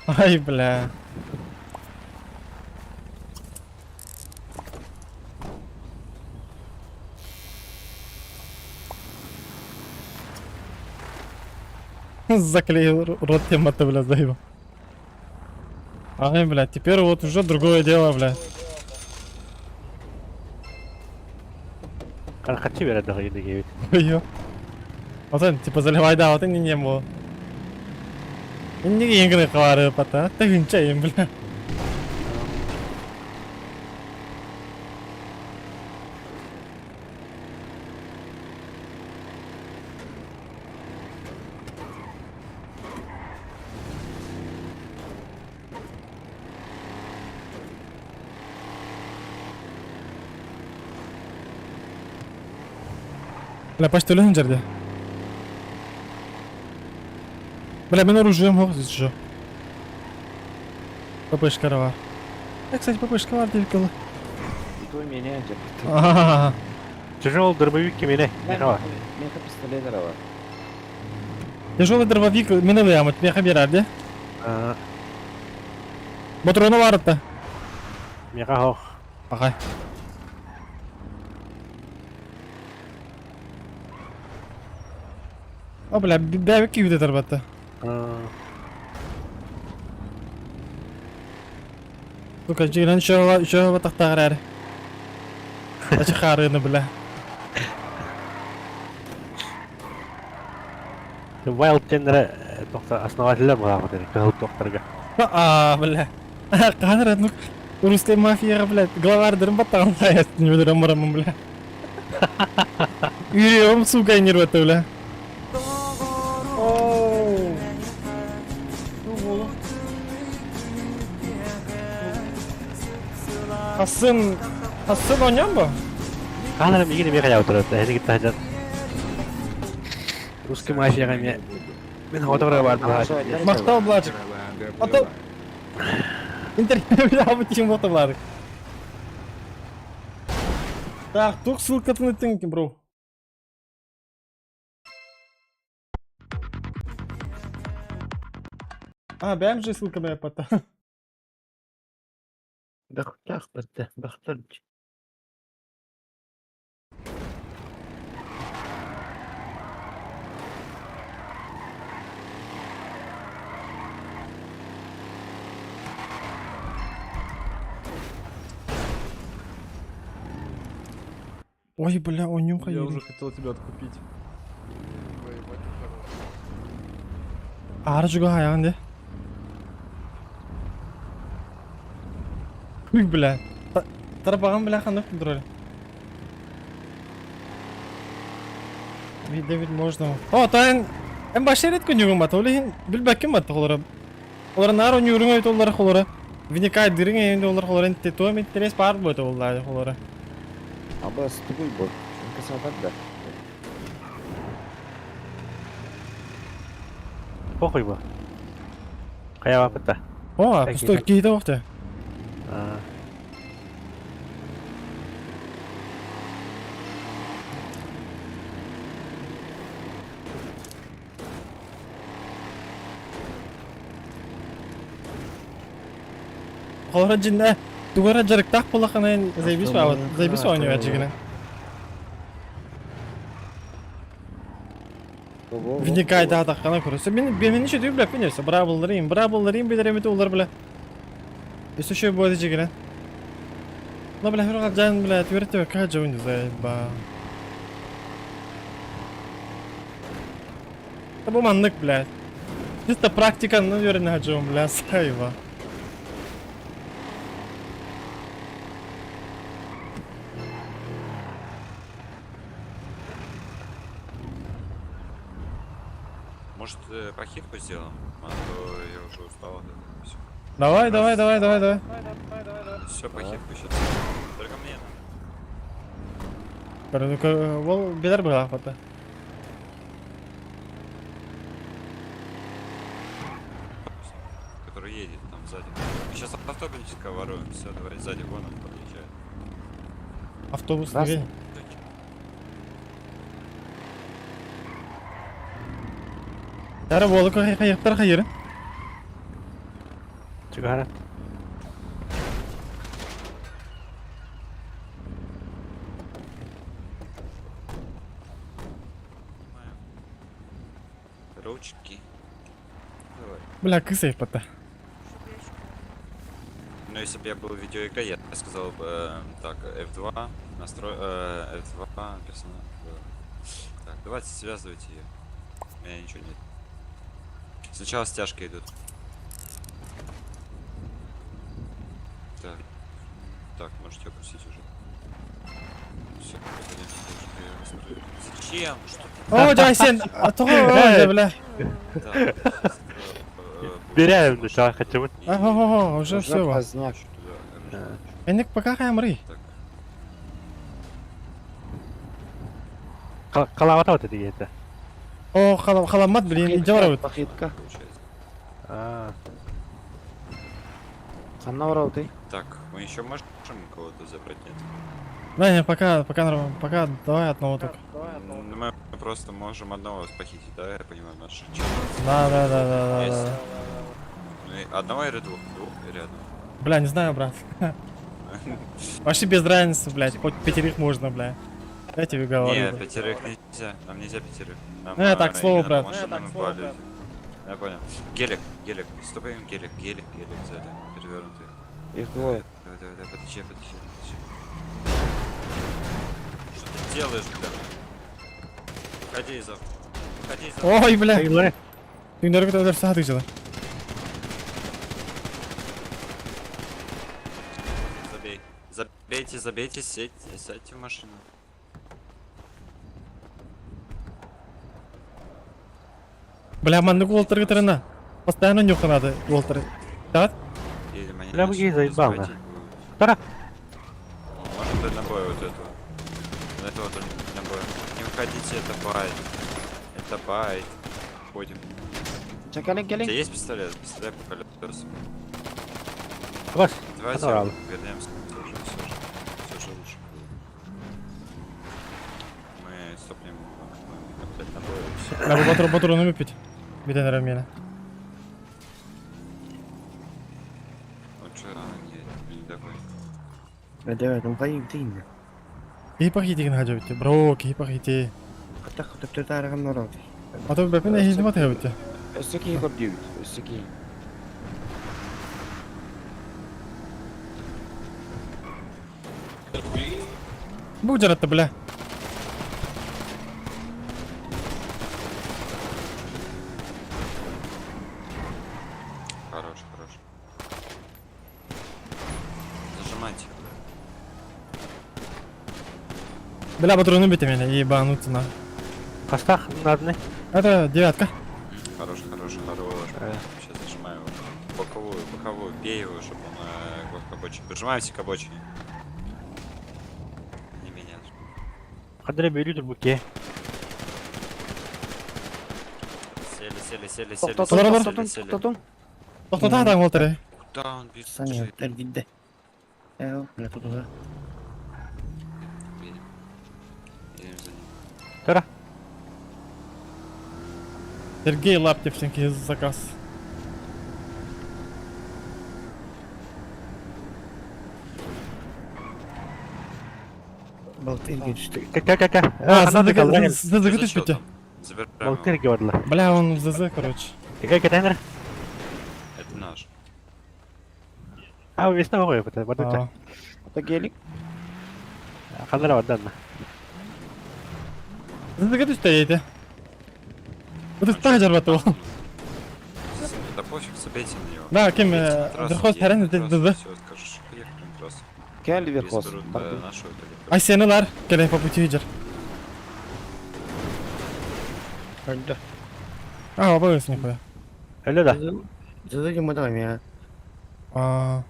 Ай, бля. Заклеил рот тема-то, бля, заебал. Ай, бля, теперь вот уже другое дело, бля. Kaçı verir daha yedi gibi. Ой-ё. Вот он, типа, заливай, да, вот и не было. Не игры хвары, пота. Ты винчаем, бля. Бля, почти өлең жерде. Бля, мен оружием жоқ здесь же. ППшкара бар. Кстати, ППшка бар деп кылы. Иду меня деп. Тяжелый дробовик кемене. Меха. Меха пистолетлері бар. Тяжелый дробовик менелый амыт, меха берар, де? Мотроны бар атта. Меха хоқ. Ағай. О, бля, бәбік кеуде тарбатты. Сука, жигінен шоға батақтағыр әрі. Ачы қарыны, бля. Wild тендері основателі мұға деді, кығыл тоқтарға. Бля. Қаныр әдін русская мафияға, бля, главардырын баттағын саясын, не білдірім мұрамын, бля. Үйреуім, сука, нерватты, бля. Асын ойнам ба? Қаларым егені меха жау тұрады, әзі кетті ажат. Русский мафияға мен отырға бардым. Мақтау, Бладжик. Мақтау. Интернет бля, бітейін боқты, Бладжик. Так, туқ ссылкатын өттің, бро. Бәм же ссылка бәп бата. Бақтақ бітті, бақтар. Ой, бля, он нюха Я едет. уже хотел тебя откупить. Ары жүгі аяғын де. Уй, бля. Тарапаған бля қандай құлдыр әлі. Виде можно. О, тайын. Башар еткі нүгін баты. Олеген білбәккен баты қолары. Олары нар оны үрің өйті олары қолары. Винекай дырың әйінде олары қолары. Тетуа меттерес бар бұйты олары қолары. Абы стығыл бұл. Çünkü sabah da. похуй бы. Кая вапыта. О, Такие пустой как- кейді оқты. А, Холора джинна. Тугара жарык так полаханайн заебись ба, вот заебись ба ойнай бәджігінің. Винникайда атаққана көресі. Мен еще дүйіп біліп менерсе. Бра бұлдарым бедереметі олар білі. Если еще будет жигелен. Ну, бля, храл джан, бля, твердо, как же он заеба. Это был маннык, блядь. Чисто практика, наверное, хаджом, бля, сайва. Может, похитку сделаем? А то я уже устал от этого. Всё. Давай. Все, похитку сейчас. Только мне. Вол, бедар была, фото. Который едет там сзади. Мы сейчас автобусика воруем. Все, давай сзади вон он подъезжает. Автобус, Раз. не Тара волы каяқтар қайыры. чигара. Ручки. Давай. Бля, кысай, пота. Ну, если бы я был в видеоигре, я сказал бы так, F2, настрой, F2, персонаж. Так, давайте связывайте ее. У меня ничего нет. Сначала стяжки идут. Так. Так, можете опустить уже. Все, зачем? Что О, Джайсен, а то, ой, бля. ты? Берем, душа, хотя бы. Ага, уже все. Поздняк. Энек пока хаямры. Калавата вот это где-то. О, халамат, блин, идёрают. Пахитка. А, Ханна врал ты. Так, мы еще можем кого-то забрать, нет? Да, не, пока нормально. Пока давай одного только. Ну, мы просто можем одного похитить, да, я понимаю, наш. Да. Есть. Ну, и одного или двух? Двух или одного? Бля, не знаю, брат. Вообще без разницы, блядь. Хоть пятерых можно, бля. Я тебе говорю. Нет, пятерых нельзя. Нам нельзя пятерых. Нам, Ну, я так, слово, именно брат. машинам палить. Я понял. Гелик. Стопаем гелик сзади. Перевернутый. Их двое. Давай, подожди. Что ты делаешь, бля? Уходи из авто. Ой, бля. игнори. Ты не рукой даже сады взяла. Забейте, сядьте в машину. Бля, манны Уолтер гитерина. Постоянно нюха надо, Уолтер. Да? Или мне Бля, не вы заебал, схватить да. будет. Тара. Может быть, набой вот этого. Этого только набой. Не уходите, это байт. Ходим. Чекали, У тебя есть пистолет? Пистолет по колесам. Вас. Давайте Здорово. вернемся. Все же лучше будет. Мы стопнем опять набой. Бля, патроны выпить. Беда на рамене. Лучше не такой. Давай, там поединок. Кейпахите гаджавите, бро, кейпахите. Так, ты тараган народ. А то бля, пене хизмат хавите. Өссөки көп дейбит. Өссөки. Бу жаратты, бля. Хорош. Зажимайте. Бля, патроны бейте меня, ебануться на. Костах надо. Это девятка. Хорош. Сейчас зажимаю его. Боковую. Бей его, чтобы он к обочине. Прижимаемся к обочине. Не меня. Хадры бери турбуке. Сели. сели. Тоқтатың. Тоқтата атаң ол тірі. Куда он бежит? Саниттер гидде. Бля, тут уже. Едем за ним. Тара. Сергей Лаптевченко заказ. Балтырге düştü. Ка. А, Хана ЗЗГ тыкалган. Ты за түшпүтчү. чё там? Забираем его. Балтырге бардылар. Бля, он в ЗЗ, короче. Кетеңдер. Это наш. А, весна ғой, бардым. А, Ата гелик. Хандар бардым. ЗЗГ түштү эйди. Вот так жарбаты ол. Да пофиг, забейте на него. Да, кем Едем на трассу, Верхоз едем Тарен на ЗЗ. трассу, всё, скажешь, поехали на трассу. Gel Верхоз. Берут нашу эту Ай сенилар, келе по пути жер. Öldü. А, обоюс нихуя. Өлі да. Zıdıcı mı da ya? А.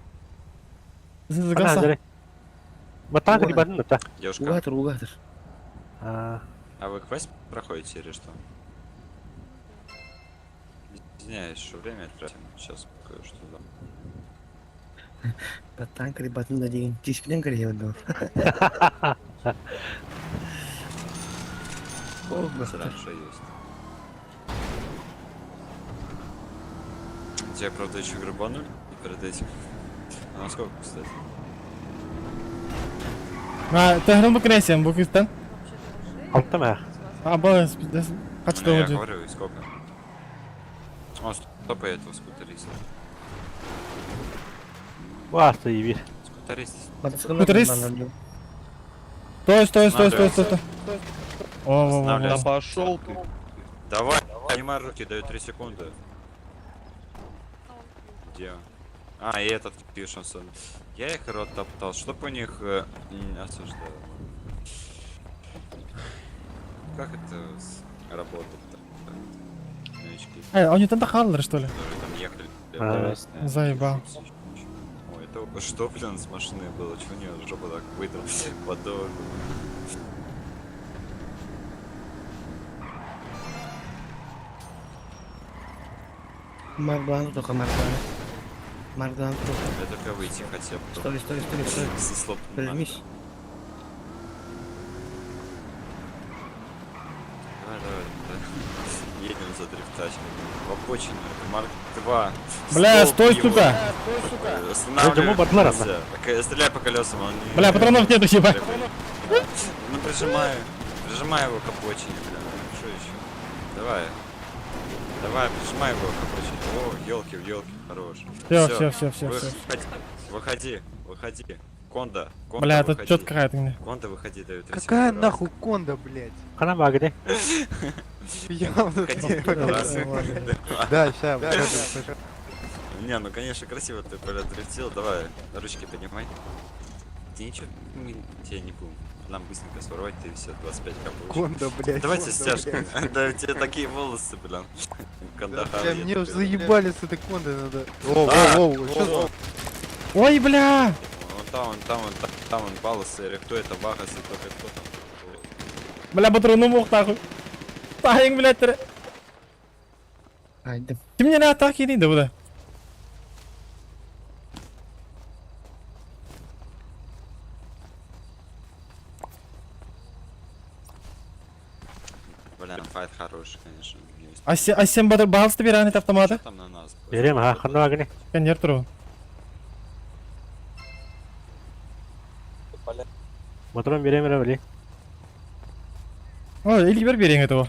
ЗЗГ Хана са. жарай. Батан кри бардым да. Девушка, Угатыр. А, а вы квест проходите или что? Извиняюсь, что время тратим. Сейчас кое-что дам. Battan karibatın da değil. Cispiden kariyordu. Раньше есть. Тебя, правда, еще грабанули перед этим. А насколько, кстати? А, Техран bu Кресиан, bu Кристен. алты ма. Обоюс, kaçta Ну, я oldu? говорю, и сколько? О, стопай этого скутериста. Баста ебир. Скутерист. Motosiklet. Стой. О, Останавливайся. Пошел ты. Давай, поднимай руки, даю 3 секунды. Где он? А, и этот пишется. Я их рот топтал, чтоб у них осуждал. Как это работает-то? Новички, Они там дохаллар, что ли? которые там ехали. А, Заебал. Ой, это что, блин, с машины было? Чего у нее жопа так выдрал? Подол. Mardan tutuyor Mardan. Mardan tutuyor. Я только выйти хотел. Стой. Со слоп. Vermiş. Давай. Едем за дрифтачкой. В обочину. Это Марк 2. Бля, Столб стой, его. сука! Почему Батлера? Останавливайся. Стреляй по колесам, он не... Бля, патронов нету, ебать. Ну прижимай его к обочине, бля. Что еще? Давай, прижимай его к обочине. О, елки, хорош. Все. Выходи. Конда, Бля, тут выходи. что-то какая-то мне. Конда, выходи, даю 3 Какая секунды. нахуй конда, блядь? Хана багыды. Явно Выходи, не Да, сейчас. Не, ну конечно красиво ты дрифтил, давай, ручки поднимай. Ты ничего, мы тебя не будем. Нам быстренько своровать, ты все 25 капуш. Конда, блядь. Давайте конда, стяжку. блядь. Да, у тебя такие волосы, блин. Да, Кандахар. бля, мне уже заебали с этой кондой надо. Что Ой, бля! Вон там, баласы, или кто это, Вагас, и только кто там. Бля, патрону мог нахуй. Тахин, блядь, тірі. Haydi. Kim yine atak yediydi bu da? Блин, файт хороший, конечно. Есть. А sen bağlıstı bir anet автоматы? Что там на нас? Берем, ха, хана багыды. Ben yer turu. Мотором берем, бля. Ой, ilgi bir берең этого.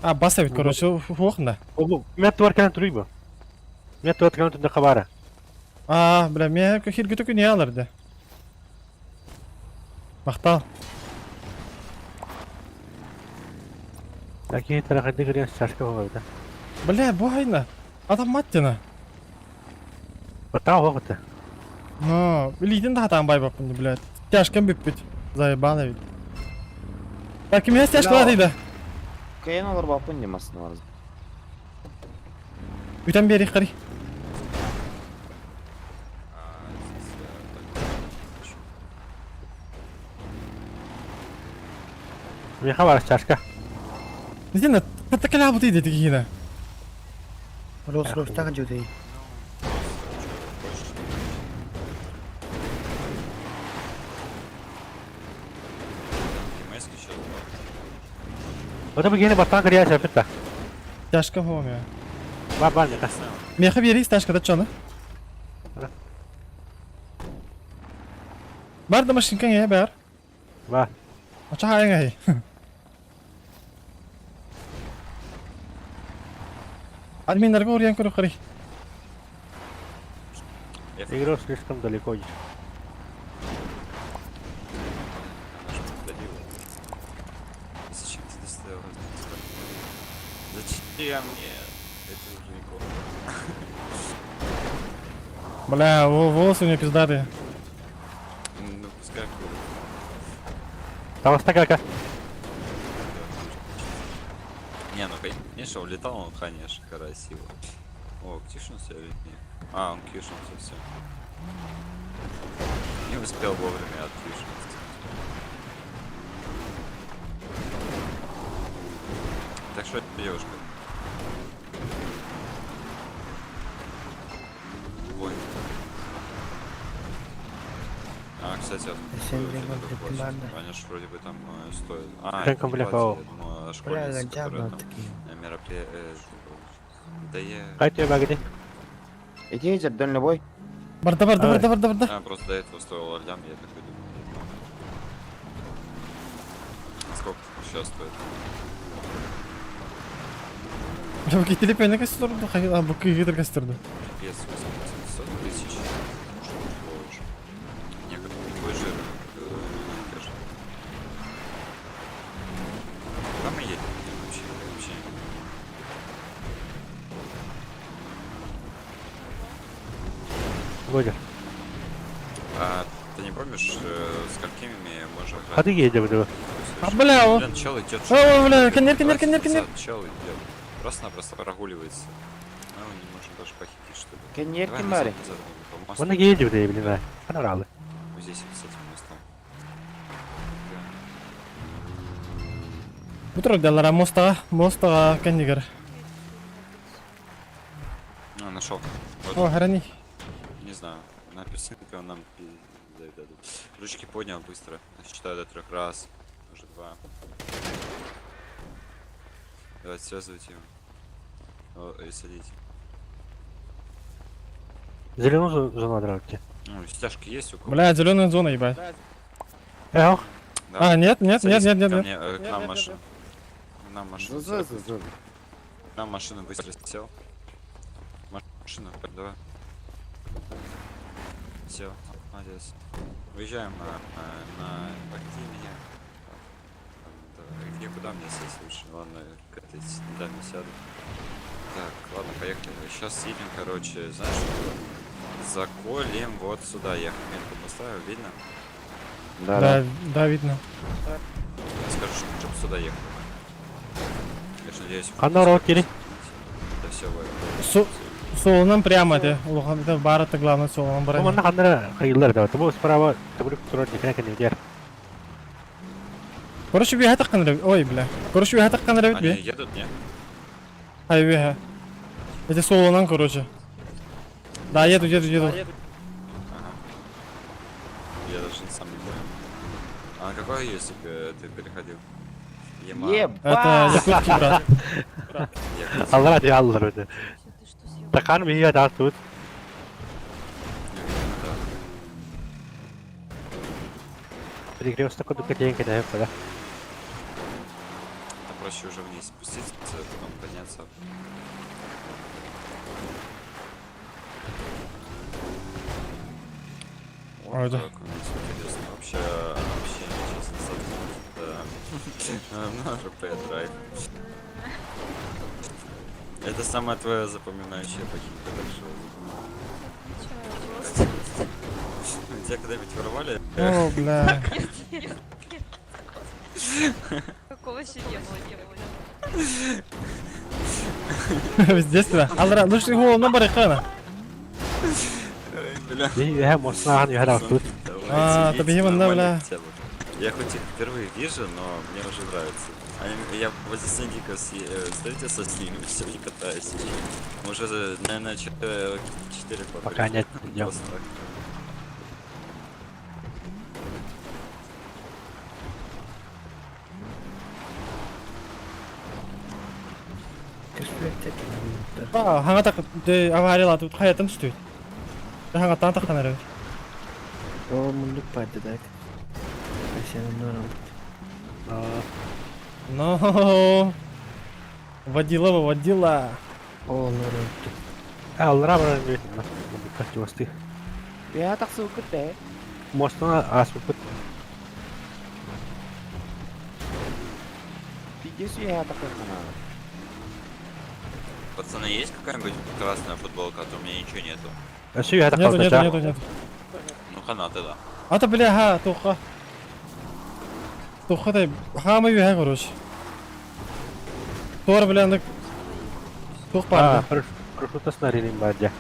А, басавит, короче, уохында. Мен туаркан туруй бу. Мен туаркан турда хабара. А, бля, мен хирге төкү не алырды? Мақтал. Таки тарахады гыря шашка багыды. Бля, bu ayna. Adam mattena. Батау хогыты. Ну, илийдин да хатан бай баппын, блядь. Тяжкан бүппүт. Заебало ведь. Так, ким яс тяжкала дейді? Кайын алар бапын демасына бар. Үтен бери қари. Мен хабар шашка. نسينا حتى كلعب طيدة تجي هنا. رولز رويس تاخد جودي. Кемейский сейчас. Вот это begini batang kerja saya pita. Тяжко هو يا. Баба не так. مية خبيري تاجك ده تشونه. برضه مش كان يا بار. Ba. Macam apa yang هي؟ Admin narko yang kuru kari. Игру слишком далеко идешь. Зачем ты доставил? Зачем мне? Это уже неплохо. Бля, волосы у меня пиздатые. Ну, пускай курит. Там стакака. Не, ну конечно, улетал он, конечно, красиво. О, кишнулся или нет? А, он кишнулся, все. Не успел вовремя откишнуться. Так что, девушка? Ой. А, кстати, они ж вроде бы там стоят. А, Как комплектовал. школьницы, которые там мероприятия. Да я... Кайт тебе баги. Идите, дальний бой. Барда. А, просто до этого стоило лям, я такой думаю. А сколько сейчас стоит? Бля, какие телепения кастурду, а буки гидр кастурду. Пипец, 800 тысяч. Боже. Некоторые такой жир. Конечно. Куда мы едем вообще? Вообще. Годя. А ты не помнишь, с какими можно играть? Ходи едем, да. А бля, о. Блин, чел идет. О, бля, конер. Чел идет. Просто-напросто прогуливается. Мы его не можем даже похитить, что ли. Коньерки, Давай Мари. назад, по мосту. Вон едем, да, блин. Паноралы. Вот здесь вот с этим местом. Бутырдалар, моста коннигер. А, нашел. Вот, О, храни. не знаю. На персинке он нам дадут. Ручки поднял быстро. Считаю до 3 раз. Уже 2. Давайте связывайте его. И садите. Зеленую зону драки. Ну, стяжки есть у кого? Бля, зеленая зона, ебать. Эх, А, нет. Ко мне, к нам машина. К нам машина. К нам машина быстро сел. Машина, давай. Все, молодец. Выезжаем на пакти меня. Где куда мне сесть лучше? Ладно, к этой даме сяду. Так, ладно, поехали. Сейчас едем, короче, знаешь, заколем вот сюда. Я метку поставил, видно? Да, видно. Скажу, чтобы сюда ехал. Я же надеюсь... Канал кири. Да все, Солынан прямо те. Это бар, это главное, солынан Ну, брать. mana kanra kayıllar da. Tabu sправа, tabu turun dikene kan diğer. Короче, бега таккан рабит. Ой, бля. Короче, бега таккан рабит, Они бе. едут, не? Ай, бега. Это солынан, короче. Да, еду. Ага. Я даже сам не понял. А на какой если бы ты переходил? Это якутский брат. Allah diye Allah öyle. Takan bir ya da tut. Перегрелся такой дукотенькой, да, да. Это проще уже вниз спуститься, потом подняться. Ой, да. Так, интересно. Вообще честно, да. На РП драйв. Это самая твоя запоминающая покинка, так что... Тебя когда-нибудь воровали? О, бля. Какого себе Естественно. Алра, ну что его на барихана. Бля. İyi hem Osman ya da tut. А, tabii hemen ne bля. Я хоть их впервые вижу, но мне уже нравится. Я возле Сэндика встретился с ними, все не катаюсь. Мы уже, наверное, 4 года. Пока нет, идем. Просто так. Хаңа аварияла тут хаяттан түстү. Хаңаттан тахтан эребит. О, мunduk падdı da. Senin норм. Но водила. О, норм. Аллара баран бит. Качты мосты. Я так сука те. Мостuna асып. Пиздец, я так хана. Пацаны, есть какая-нибудь красная футболка, а то у меня ничего нету. Ашу я так Нету. Ну хана тогда. Ата бля ха туха. Туха да хамы ве короче. Тор блядь. Тух А, пар. прошу снарядим бадя.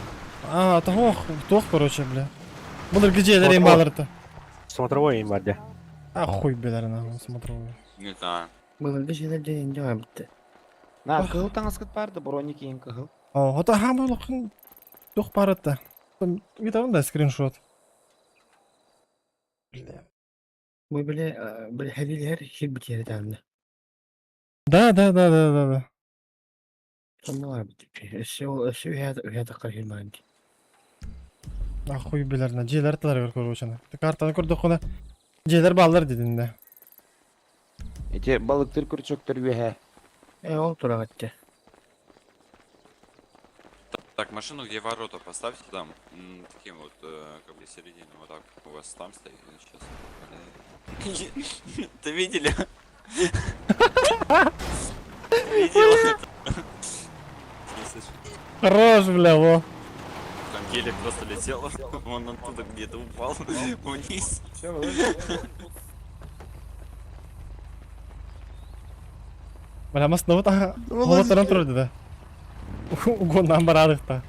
А, тух короче, бля. Булар где дерем баларта. Смотровой им бадя. А хуй бля на смотрю. Не знаю. Bunun bir şeyler deyin devam etti. На, кыл таңыз барды, броник ең кыл. О, ата хамы лукын тух парата. Видал да скриншот. Бля. Bu böyle hediyeler şey bir kere damla. Да. Sonra var bir tip. Şu ya da kahir mandi. Ахуй билерна, желер талар короче. Ты картаны көрдүк кона. Желер балдар дединде. Эти балыктыр күрчөктөр үе. O durağa gitti. Так, машину, где ворота, поставьте там. Таким вот, как бы середину, вот так. У вас там стоит сейчас. Ты видели? Видел это? Хорош, бля, во. Там гелик просто летел, он оттуда где-то упал вниз. Бля, маснова та. Вот таран турду да. Угоннан барадык та.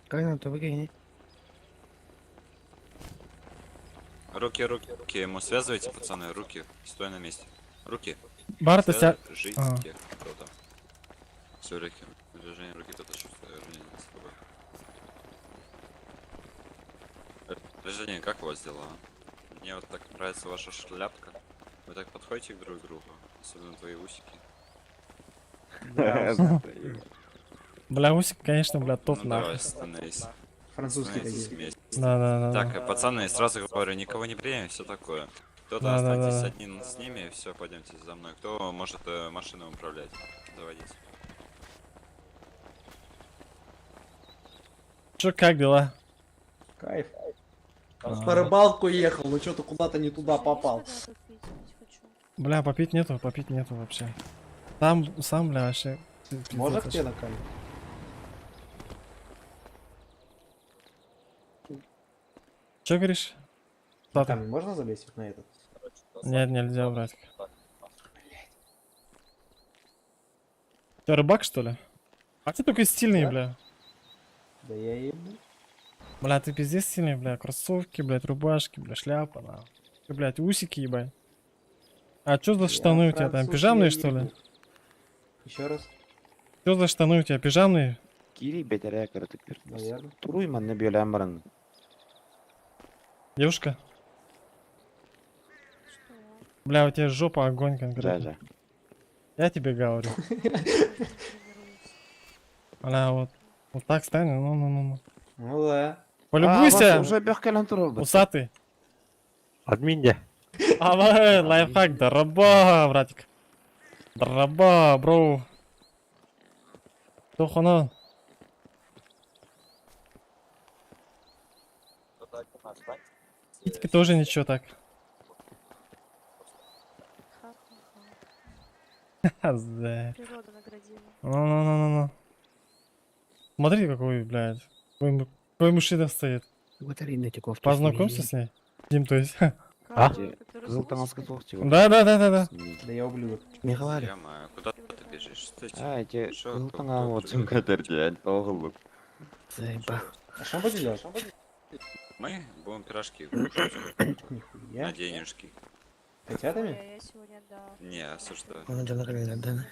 Как нам то выгонять? Руки, ему связывайте, пацаны, руки. Стой на месте. Руки. Барта ся. Жизнь, Ага. кто-то. Все, руки. Движение руки, кто-то чувствует. с тобой. Женя, как у вас дела? Мне вот так нравится ваша шляпка. Вы так подходите друг к другу, особенно твои усики. Бля, усик, конечно, бля, топ Ну, давай, нахуй. становись. Французский Становитесь такие. вместе. Да. Так, пацаны, сразу говорю, никого не приемем, все такое. Кто-то Да. останьтесь один с ними, все, пойдемте за мной. Кто может машиной управлять? Заводить. Чё, как дела? Кайф. На рыбалку ехал, но что-то куда-то не туда попал. Бля, попить нету вообще. Там сам, бля, вообще. Можно к пиздец тебе на камень? Чё говоришь? На Что ты? камень можно залезть вот на этот? Нет, нельзя брать. Ты рыбак, что ли? А ты только стильный, Да. бля. Да я ебу. Бля, ты пиздец сильный, бля. Кроссовки, блядь, рубашки, бля, шляпа, на. Ты, блядь, усики, ебать. А чё за штаны у тебя там? Пижамные, что ли? Еще раз. Чё за штаны у тебя? Пижамные? Кири бетере кыртык бир. Наверное. Туруйман не бөлөм барын. Девушка? Бля, у тебя жопа огонь конкретно. Жа. Я тебе говорю. Бля, вот. Вот так стань, ну. Ну да. Полюбуйся, Уже бөхкелен турул. усатый. Админде. Авай, лайфхак, драба, братик. Драба, бро. Тохана. Питька тоже ничего так. Да. Природа наградила. Ну. Смотри, какой, блядь. Какой мужчина стоит. Батарейный тиков. Познакомься с ней. Дим, то есть. А? который Кызылтаңызга тоқти. Да. Да я ублюдок. Не говори. Ё-моё, куда ты бежишь? Стойте. Эти Шо, кызылтаңа кто- вот кто- чем катерди, тоғылып. Заеба. А что будете делать? Мы будем пирожки кушать Нихуя. на денежки. Котятами? Я сегодня, да. Не, осуждаю. Onu canı да.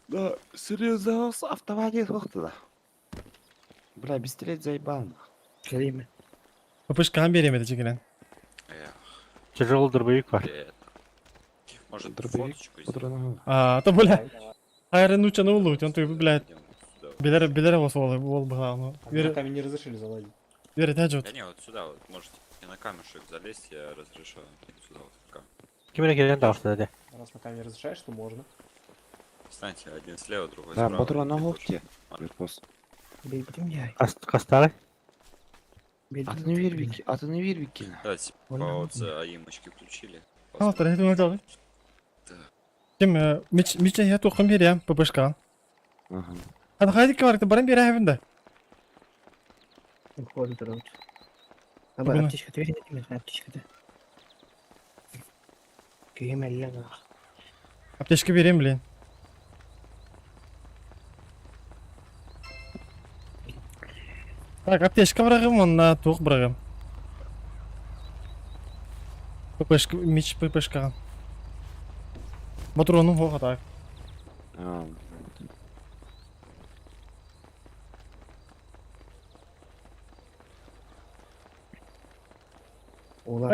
Да, серьезно, автомобиль тоқты да. Бля, бестерет заебал. Kelime. Папышканы беремеді чекелен. Эх, Тяжелый дробовик бар. это. Может, Дробовик, фоточку сделать? Патроны. А, то, бля. Хайрын учаны улут, он той, блядь. Идём сюда. Билер осы ол была, ну. А на камень не разрешили залазить. Вера, тәжі Да не, вот сюда вот, можете на камешек залезть, я разрешаю. Иди сюда вот, в камень. Кимге келген дауысты дәде. Раз на камень разрешаешь, то можно. Встаньте, один слева, другой Да, справа. патроны и локти. тут. Беркос. Bildim ya. Қастары? Атыны вервики. Да, типа, вот аимочки включили. Al tarafı ne oldu? Да. Kim miçe ya tokum bir ya папышка. Ага. Hadi haydi ki var barın bir evinde. Уходит рот. А Bunu- аптечка, ты видишь, аптечка-то. Кемеллен. Apteşki vereyim bilin. Так, аптечка бırakayım onunla toq bırakayım. Папышка, мич папышка. Патроны хоға так. А,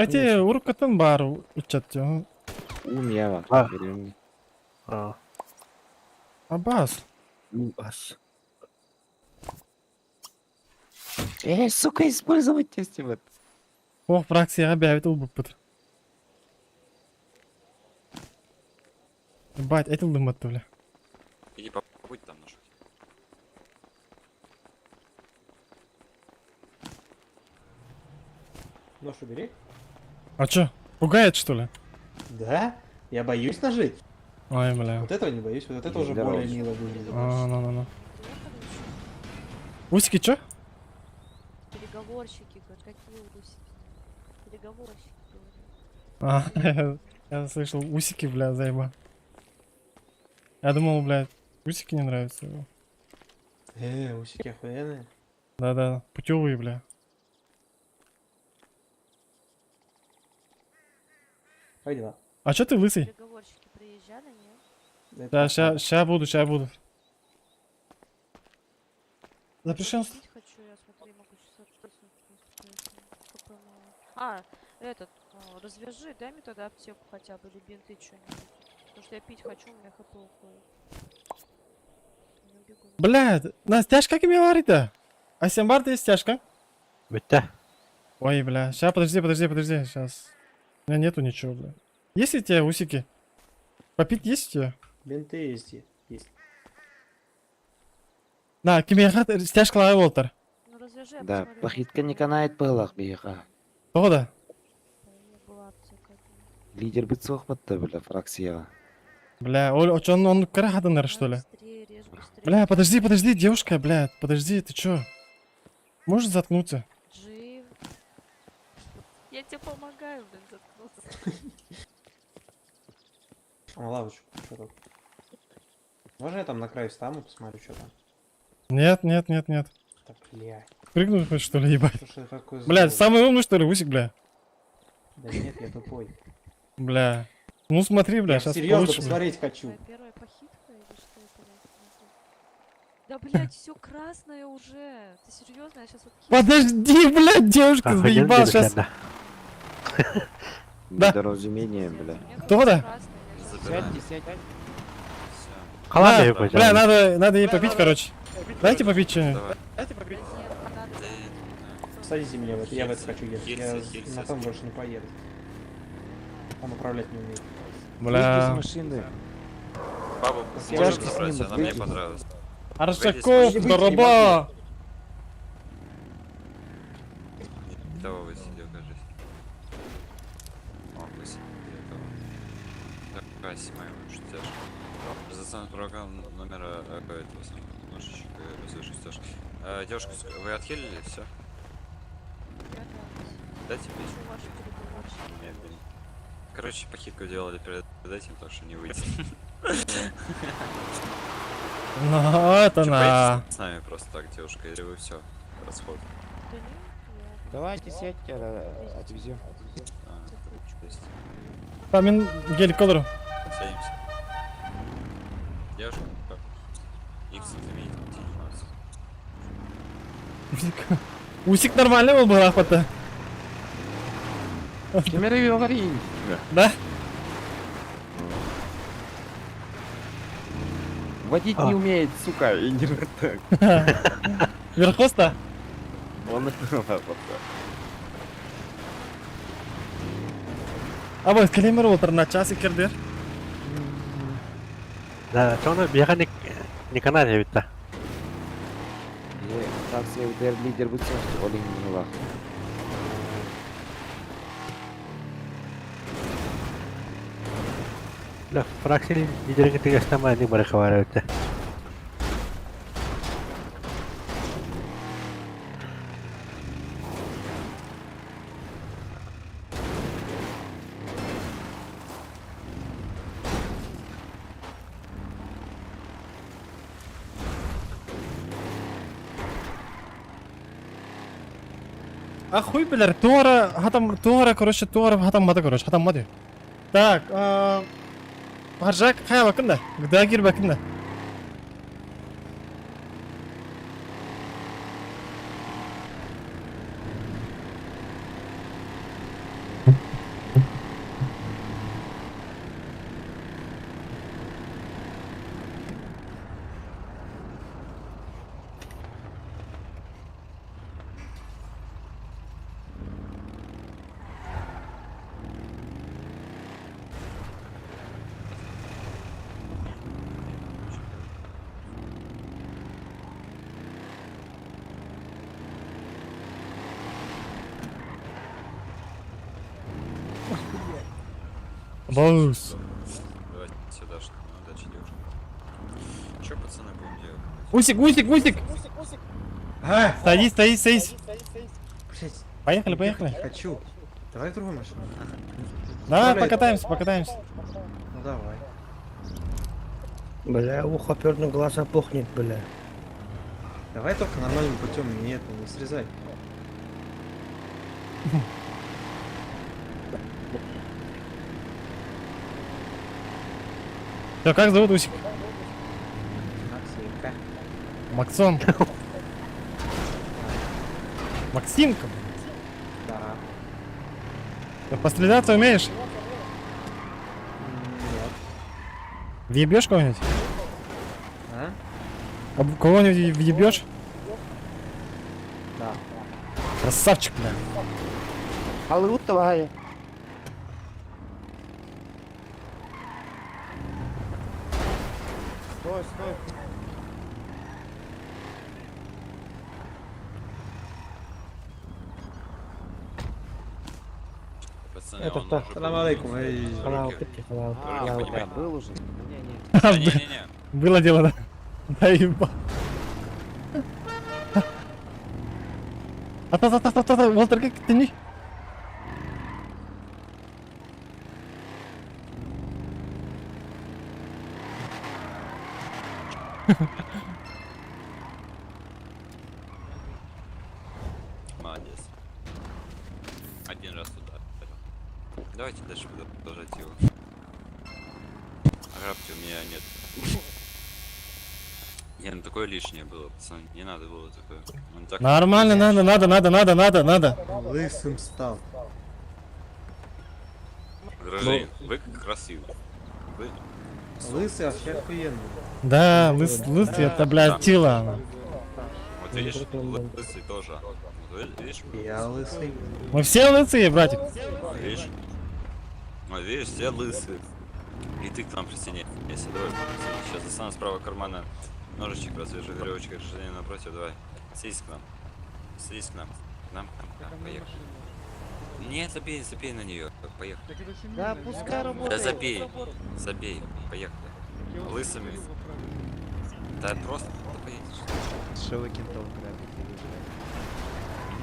Әте ұрып каттан бар учат. ум я А. бар. Берем. Аббас. Ас. Сука, использовать тестивет. Хоқ фракцияға бәбет ул бұппыт. Бать, айтылдым бәтті бля. Иди побудь там наш. Нож убери. А чё, пугает что ли? Да? Я боюсь ножей. Ай, бля. Вот этого не боюсь, вот это уже Здорово. более мило выглядит. Ну. Усики чё? Переговорщики, говорят, какие усики? Переговорщики, говорят. Я слышал, усики, бля, заеба. Я думал, блядь, усики не нравятся. Усики охуенные. Да, путевые, бля. Как дела? А чё ты лысый? Переговорщики приезжали, нет? Да, ща буду. Запиши. Пить хочу, я смотри, могу сейчас этот, развяжи, дай мне тогда аптеку хотя бы, или бинты что-нибудь. Потому что я пить хочу, у меня хп уходит. Не убегу. Блядь, на стяжка кеме бар еді? А сен бар да стяжка? Бітті. Ой, бля, ща, подожди, сейчас. У меня нету ничего, бля. Есть ли у тебя усики? Попить есть у тебя? Бинты есть. На, кеме стяжкалары болтыр. Ну развяжи, я Да, посмотрю, пахитка не канает пылах бейха. Тоғы да? была аптека. Лидер бит соқпатты, бля, фракцияға. Бля, он карахатыныр, что ли? Быстрее, режь, быстрее. Бля, подожди, девушка, блядь, подожди, ты чё? Можешь заткнуться? Жив. Я тебе помогаю, блин, заткнуться. Лавочку, что тут? Можно я там на край встану, посмотрю, что там? Нет. Так, блядь. Прыгнуть хочешь, что ли, ебать? Что ж такое Блядь, злой? самый умный, что ли, усик, бля? Да нет, я тупой. Бля. Ну смотри, бля, Я сейчас серьезно получше. бля. посмотреть хочу. Твоя первая похитка или что это? Да, блядь, все красное уже. Ты серьезно? Я сейчас вот Подожди, блядь, девушка, заебал сейчас. Да. Недоразумение, бля. Кто да? Забираем. Сядь. Қалай А, ебать? бля, надо ей попить, короче. Дайте попить что-нибудь. Давай. Садите меня в это, я в это хочу ехать. Я Хильцы. на том больше не поеду. Он управлять не умеет. Выйди с Бля. машины. Бабу Стяжки можешь с забрать, ним она мне выйди. понравилась. Аршаков, Выйди, дороба. Того высидел, кажется. О, высидел этого. Такая снимаем, что тяжко. Застану врага номера этого самого. Ножичек развяжу стяжку. Девушка, вы отхилили? Все? Дайте пить. Хочу ваши переговорщики. Нет, блин. Короче, похитку делали перед этим, так что не выйдет. Ну, это Чё, на... поедете с нами просто так, девушка, или вы все, расход? Да нет, я Давайте сядьте, отвезем. А, то есть, Там мен гелик колору. садимся. Девушка, как? Икс, отменить, 19. Усик нормальный был, был охота. Кемереви говори. Да? Водить не умеет, сука, и не так. Верхоста? Он А вот калимер отыр на час и кердер. Да, соны бияға не канат ya bitta. Фракция лидер бутса, что ли, не была. Lah, fraksi lideri ketiga sama ini mereka warai itu. А хуй билер, туара, короче, хатаммады, короче, хатаммады. Так, Харжак, қая бакында? Гдагир бакында? Баус. Давайте сюда, что удачи, девушка. Чё, пацаны, будем делать? Усик! Садись. Поехали. Хочу. Давай в другую машину. Давай покатаемся. Ну давай. Бля, у хоперного глаза пухнет, бля. Давай только нормальным путем, нет, не срезай. Всё, как зовут Усик? Максимка. Максон. Максимка? Да. Ты постреляться умеешь? Нет. Въебешь кого-нибудь? А? Кого-нибудь въебешь? Да. Красавчик, бля. Халутовая. Стой. Пацаны, Это он кто? уже Салам был алейкум. минус. Эй, Халал, халал. понимаю. Был уже? Да не-не-не. Было дело, да? Да еба. Ата, Волтер, как ты не? Молодец. Один раз туда. Давайте дальше продолжать его. Ограбьте, у меня нет. Не, ну такое лишнее было, пацаны. Не надо было такое. Он так... Нормально, надо. Лысым стал. Гражданин, вы красивый. Вы... Лысый, вообще охуенный. Да, лысый, это, блядь, тело. Вот видишь, лысый тоже. Вот видишь? Я лысый. Мы все лысые, братик. Видишь? Вот видишь, все лысые. И ты к нам присоединяйся. Давай, сейчас достану с правого кармана ножичек, развяжу веревочкой, гражданин напротив, давай. Садись к нам. Поехали. Нет, забей на нее. Поехали. Да, пускай работает. Да забей. Поехали. Лысыми. Да просто поедешь. Что вы кентов грабите?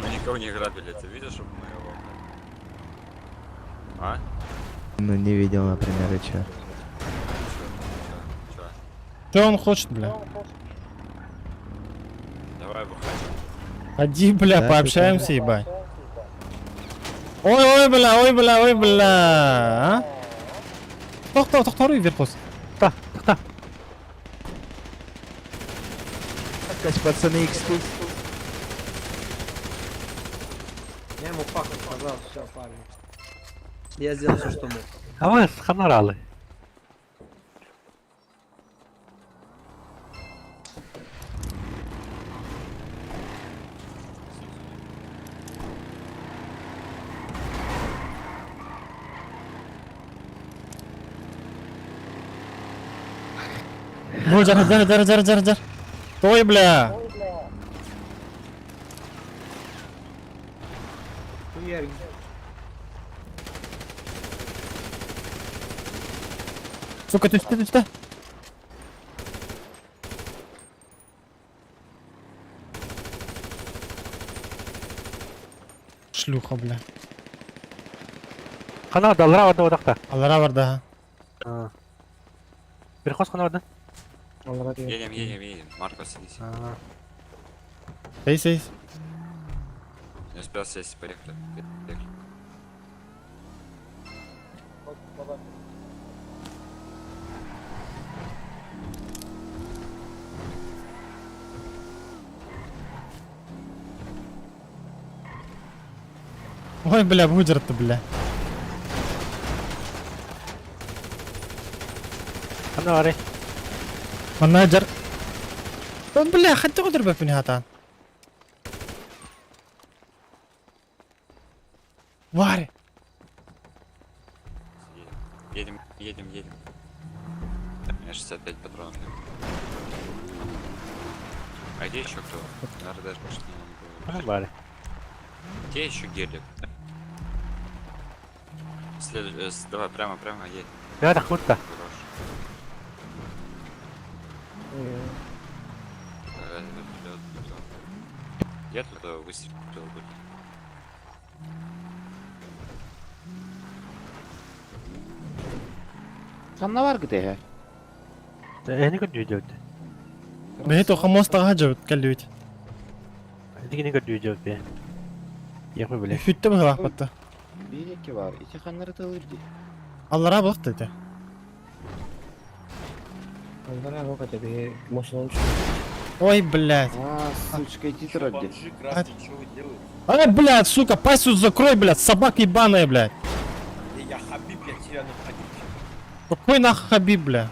Мы никого не грабили, ты видишь, чтобы мы его... А? Ну, не видел, например, и чё. Чё? Что он хочет, бля? Давай выходи. Ходи, бля, Да, пообщаемся, ебать. Ой, бля, ой, бля, ой, бля. А? Тоқтар, вверх қос. Тоқта. Пацаны, XP. Я ему пахнуть сказал, все, парень. Я сделал все, что мог. А вы ханаралы. Ну, жар. Стой, бля. Сука, ты. Шлюха, бля. Ханада, лрава тоқта. Алара бар, да. Переход ханада. Едем. Марко, садись. Сей. Не успел сесть, поехали. Ой, бля, выдер-то, бля. Ханари. Менеджер. О, бля, хотя удар бы понятно. Варь. Едем. У меня 65 патронов. А где еще кто? Наверное, даже больше не надо. Бари. Где еще гелик? Давай, прямо, едь. Я так хутта. Хорош. Я туда выстрелил. Kanna var gıdı Не год делать. Бля, то хамоста гаджет, калють. Не год делать. Я бы, бля. Хүтті бұл ақпатты. Bir iki var. İki kanları da alır diye. Аллара бұлық деді. Ой, блядь. Сучка, иди ты ради. А, блядь, сука, пасть тут закрой, блядь, собака ебаная, блядь. Я Хабиб, я Тирану Хабиб. Какой нахуй Хабиб, бля?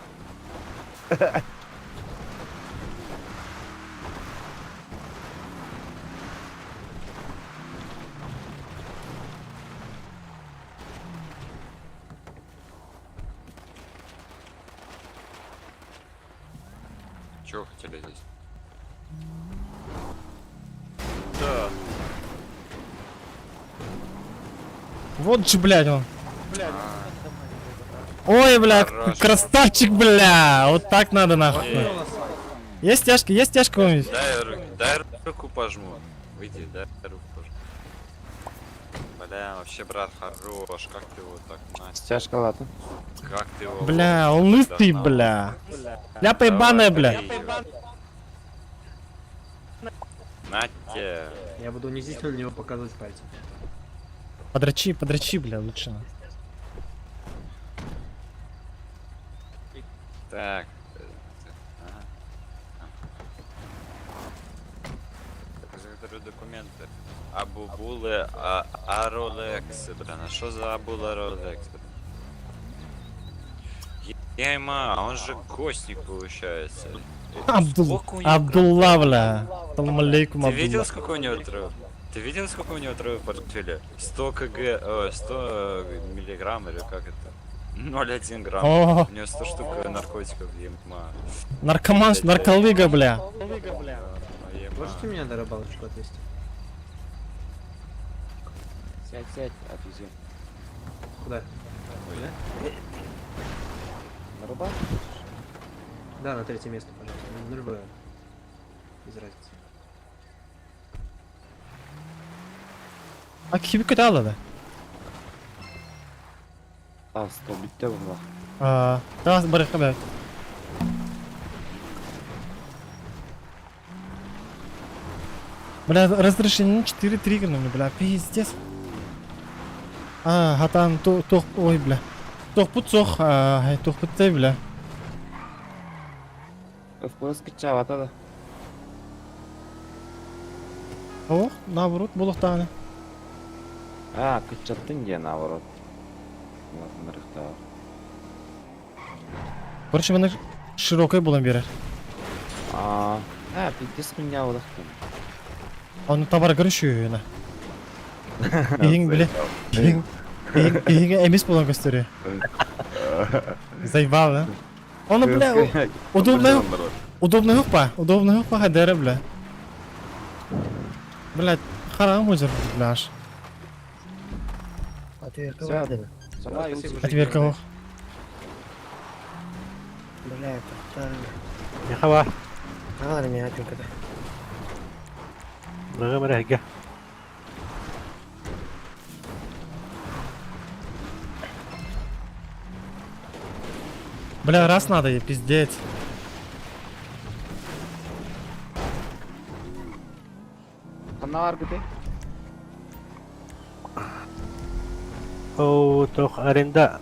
Чего хотели здесь? Да. Вот же, блядь, он. Ой, бля, Хорош. красавчик, бля. Вот так надо, нахуй. Есть тяжко какой-нибудь? Дай руку пожму. Выйди, дай руку пожму. Бля, вообще, брат, хорош. Как ты его так, Настя? Стяжка ладно. Как ты его... Бля, он лысый, бля. Ляпа ебаная, бля. Натя. Я буду унизительно на него показывать пальцем. Подрачи, бля, лучше. Так. Закрою документы. Абубулы, Аролексы, блин. А что за Абула Аролекс? Ема, он же гостник получается. Сколько у него Абдулла, бля. Салам алейкум, Ты видел, Абдулла. сколько у него трав? Ты видел, сколько у него травы в портфеле? 100 кг, 100 миллиграмм или как это? 0,1 грамм. О. У него 100 штук наркотиков, ема. Наркоман, нарколыга, бля. Можете меня на рыбалочку отвезти? Сядь, отвези. Куда? На рыбалку? Да, на третье место, пожалуйста. На любое. Без разницы. А кибик это алады? Асто битте була. Да, барыхка, блядь. Бля, разрешение 4 триггерными, бля, пиздец. Хатан, ой, бля. Тохпут сох, тохпут тей, бля. FPS кича атады. Ох, наоборот, булыктаганы. Кичаттын ген наоборот. Нырыкта. Короче, мына широкой булам берер. Пиздец меня удахтын. Оны табар көрүшүнө. Иң биле. Иң эмес болгон көстөрү. Заебал, да? Оны, бля, удобно па? Удобно па, хадера, бля. Блядь, харам узер, бляш. Отверка вадина. Отверка ох. Блядь, это... Меха бар. Меня отверка-то. Бага бараһга. Бля, раз надо, и пиздец. Кана бар бите? О, тох аренда.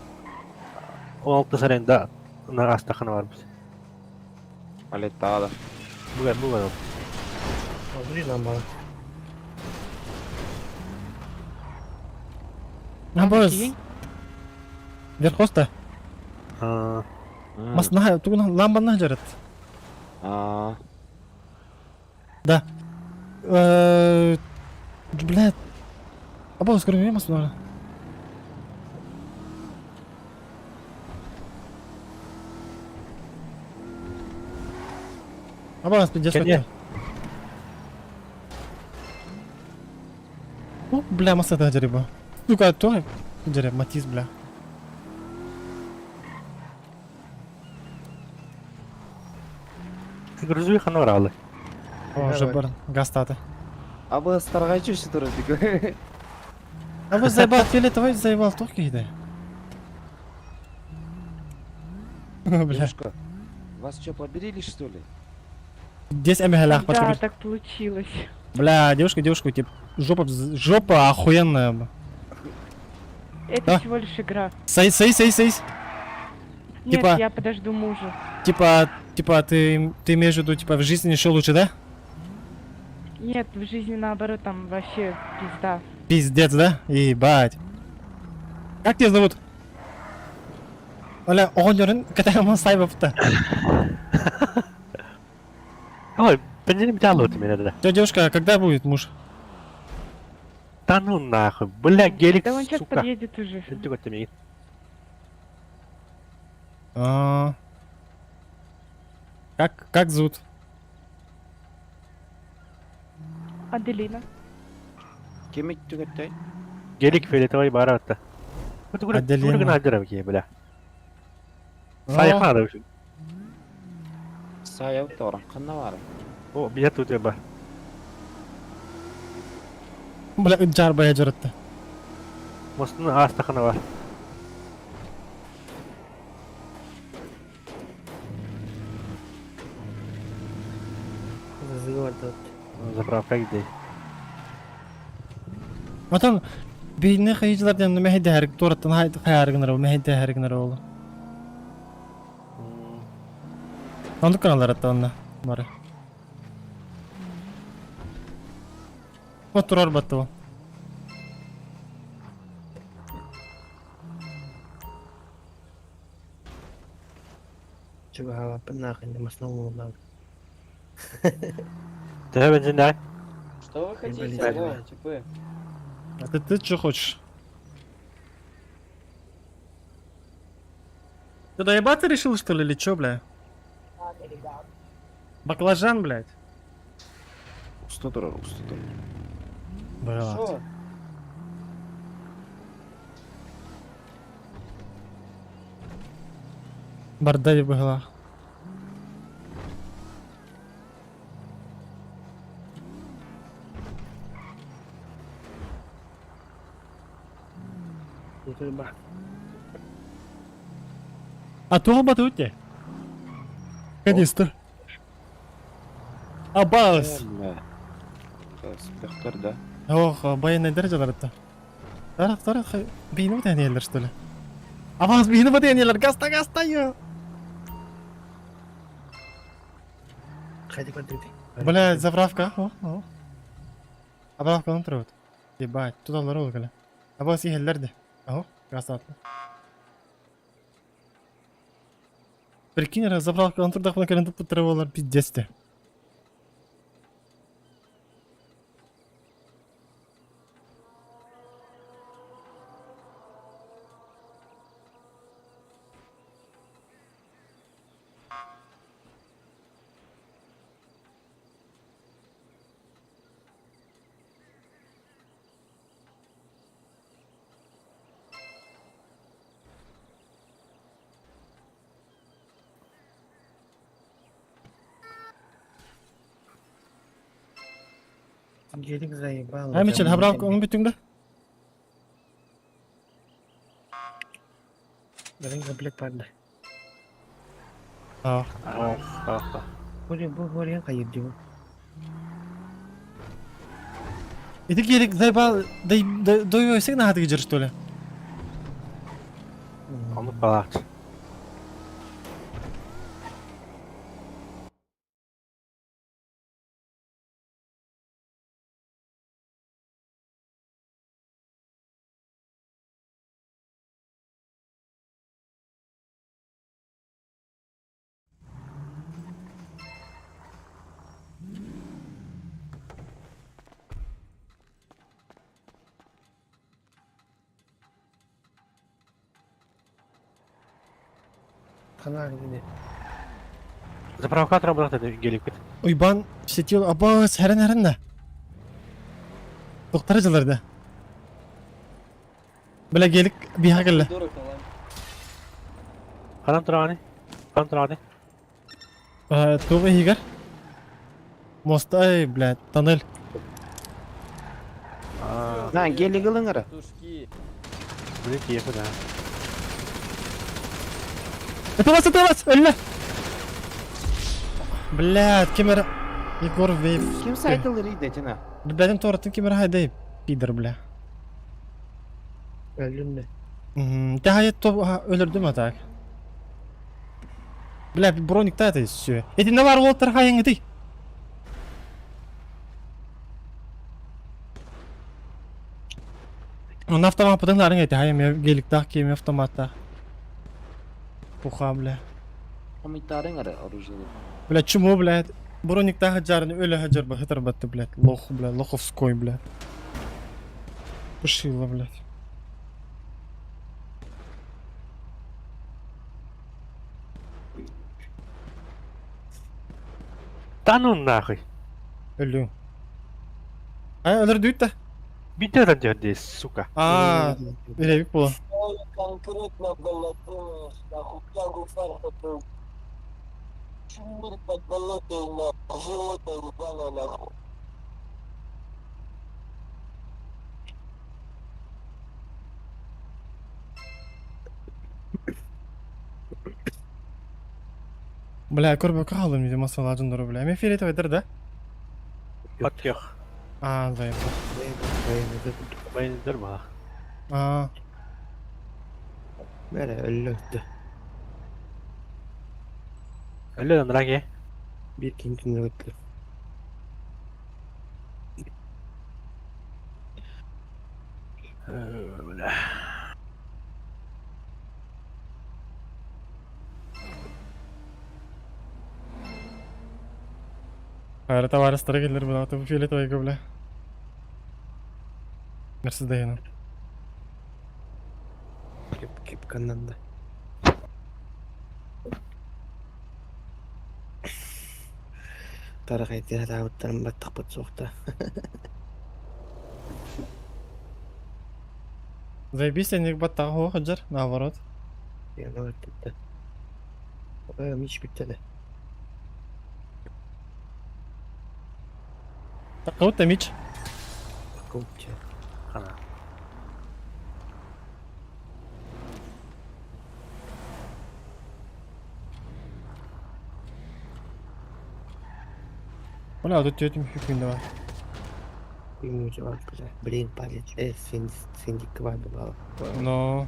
16 аренда. На астахана бар биз. Алеттада. Буга. Блин, нам было. Набыз. Верхоста. Масна, тугун ламбаны жарат. Да. Блядь. Або скоро не масна. Або нас пиздец. Ну, бля, масата жариба. Ну-ка, то жариб, матиз, бля. Грузовик ханоралы. О, уже бар, гастаты. Абы старгай чөші тұры дик. Абы заебал, фиолетовый заебал, тох кейді. Бля. Девушка, вас что, поберили что ли? Здесь амихалях, Да, так получилось. Бля, девушка, у тебя жопа охуенная. Это всего лишь игра. Садись. Нет, Типа- я подожду мужа. Типа, ты имеешь в виду, типа, в жизни еще лучше, да? Нет, в жизни наоборот, там вообще пизда. Пиздец, да? Ебать. Как тебя зовут? Оля, оғын катама сайбапты. Ой, бензин тяло ты меня, да. Что, девушка, когда будет муж? Да ну нахуй, бля, гелик, Да он сейчас сука. подъедет уже. Иди вот ты мне. Как зовут? Аделина. Кем иттігітті? Гелик фиолетовый баратта. Вот Аделина. гурган адыравки, бля. Саяқ надо. Саяу торын, қанна бар? О, билет тут я бар. Бля, жар бая жаратты. Мостун астахана бар. Зазывать тут. Заправка где? Матан, бейне хайжлардан мехиде харик, тораттан хайаргынар, мехиде харигнар олу. Анды каналар атта онна, бары. Вот турар батты ол. Чего гава, нахуй, не маснул надо. Ты бензин дай. Что вы хотите, хотите, алло, типы? А ты что хочешь? Ты доебаться решил, что ли, или чё, бля? Баклажан, блядь. Usta durur, usta durur. Блядь. Бардай была. А то батуте. Канистр. Абас. Спектр, да? Ох, баянный дәрәҗәләрдә. Тарах, бейне тәне елләр что ли? Абас бейне тәне елләр, гаста ё. Хәди кадәди. Бля, заправка. О. Заправка он трут. Ебать, туда ларол гала. Абас елләрдә. Ого, красавцы. Прикинь, заправка он труда кына кәрән тутырып алар пиздесте. Gelik заебал. Ha Michel, заправка он битүңдә. Белең комплект барды. А. Бу горян кайып ди бу. Иди гелик заебал, дойой сигна хаты гыжыр что ли? Onu kalak. Канал гине. Заправкатора бırak dedi gelip git. Уйбан сетил абас herен да. Тоқтарыжыларда. Бля гелик биха келе. Kalan turani. Kalan turani. Тугы хигер. Мостай, блядь, тоннель. Ha, geli kılınırı. Bu ne keyfi de. Тывас, ölme. Блядь, кемер. Егор Вейв. Kim saytılır iyiydi tine? Блядь, торатын кемер хайдай. Пидор, бля. Öldün de. Тахайет топ өлөрдүм атак. Бля, броник таты всё. Эти навар волтер хайың эти. Он автомат пытыңларың эти хайым гелик так кем автоматта. Пуха, бля. Komittarın arı oruculu. Бля, чему, блядь? Броник так хаджарын өлө хаджар ба хатар батты, блядь. Лох, бля, лоховской, блядь. Пошила, блядь. Да ну нахуй. Өлү. Өлөрдүт да. Bir de öğrenci suka. Беребик боло. Бля, көрбөк калдым үйдө масала ажындыруу, бля. Мен филетов айтыр да. At yok. Зайым. Bayındır bak. Böyle öldü. Öyle lan Ragi. Bir kinkini öldü. Öyle. Хайры товарыстары келдер бұл аты филетов айгы, бля. Мерсіз дайыны. Кепканнан да. Тарық айтыр атауыттарын баттық бұт соқты. Заебись, я не баттағы хоға хаджар, наоборот. Yani öldü. Hiç bitmedi. Такаута мич. Ковче. Ana. Bula da tüyötüm hükümde var. Bilmiyorum var güzel. Brain palet. Sindik vardı baba. No.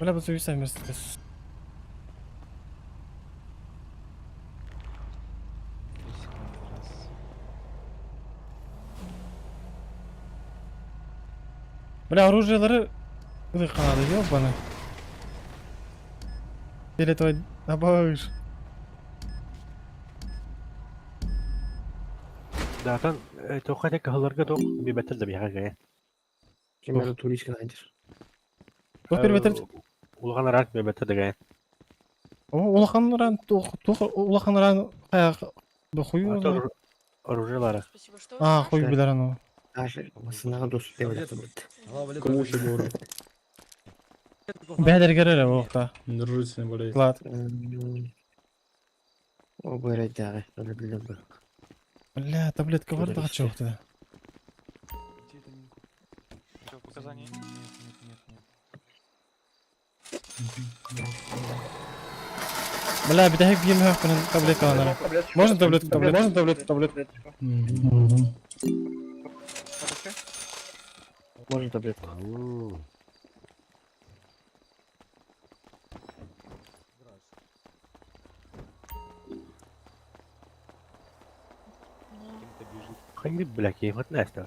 Bula bu suyu sevmez. Bula оружиелары канады yok bana. Перед той добавишь. Zaten tokatek kahlarga tok bir betel de bir haga. Kemal turist kanaydır. Tuh bir beter. Ulgan rak bir betel de gaya. Улаханран улаханран кая бухую. Оружиелары. Спасибо, что вы А, спрашиваете? хуй билер аны. Даже басынага дос демелет будет. Бәдер керер вакта. Дружите, болеет. Клад. О, бырайдагы. Оны билем бу. Бля, таблетка бар да чок да. Показания? Бля, bir de hep 20 haftanın tableti alana. Можно таблетку? Можно таблетку. Hangi bilek yemet ne ister?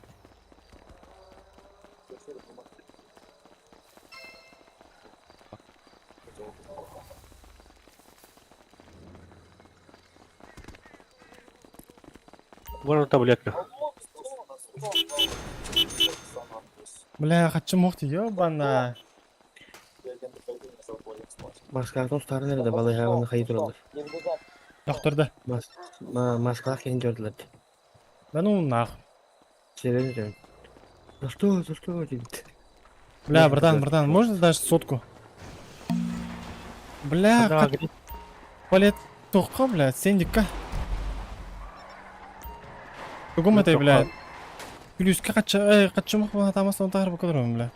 Bueno, таблетка. Бля, хочу мухти, ёбана. Маскалардын устары нерде? Балай хайванды кайы туралар? Доктурда. Маскалар келин жордулар. Да ну нах. Серьезно же? За что дебит? Бля, братан, можно даже сотку? Бля, как... Палет тоққа, бля, сендикка. Бүгін мәтай, бля. Плюске қатшы мұқ атамастан тағыр бұл қыдырым, бля.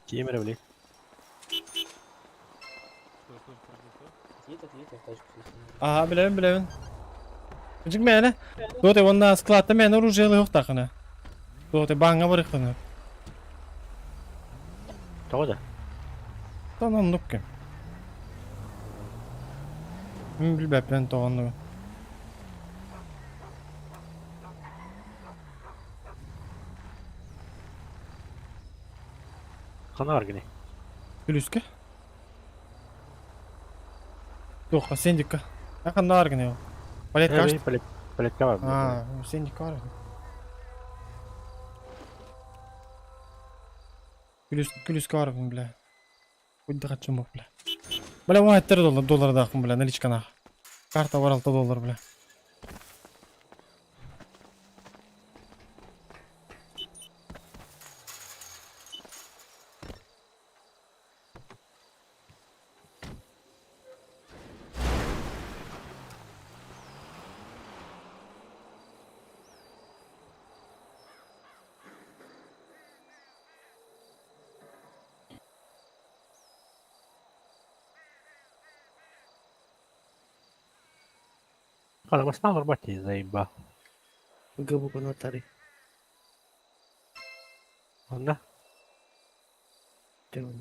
Кемері білей. Ага, білемін. Жүк мәлі. Доты, онна складта мәні оружиялы жоқ тақыны. Доты, баңа барық қыны. Тоғыда. Tamam nukke. Bilbeplen toğanlığı. Kana var gine. Gülüske. Yok, sendika. Yakın da var gene o. Palet kaç? Paletka var. Aa, sendika var. Gülüske var benim bile. Kuydu kaçım yok bile. Bile o $10 dolar da akım bile, наличкана. Karta var $6 bile. Kana mas nalor bati zaimba. Gabuk onu atari. Onda. Devam.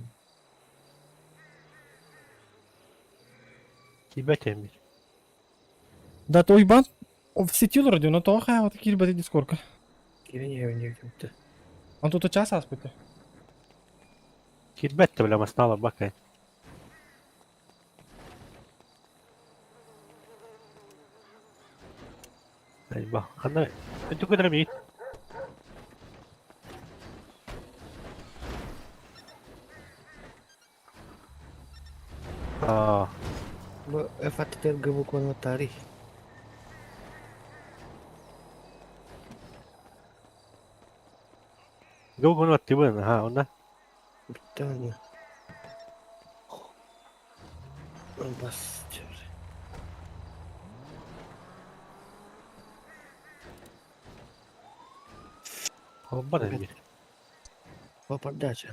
Кибетем. Да той бан в сети радио, но то хай вот такие бати дискорка. Kirin evinde yükümtü. Он тут час аспыты. Кибетте бля mas nalor bakay. Zaimba. Kana. Itu kadar mi? Aa. Bu efatiter gabuk onu atari. Go kono attibun ha onda. Bir tane. Bas. Hobba da mi? Попадача.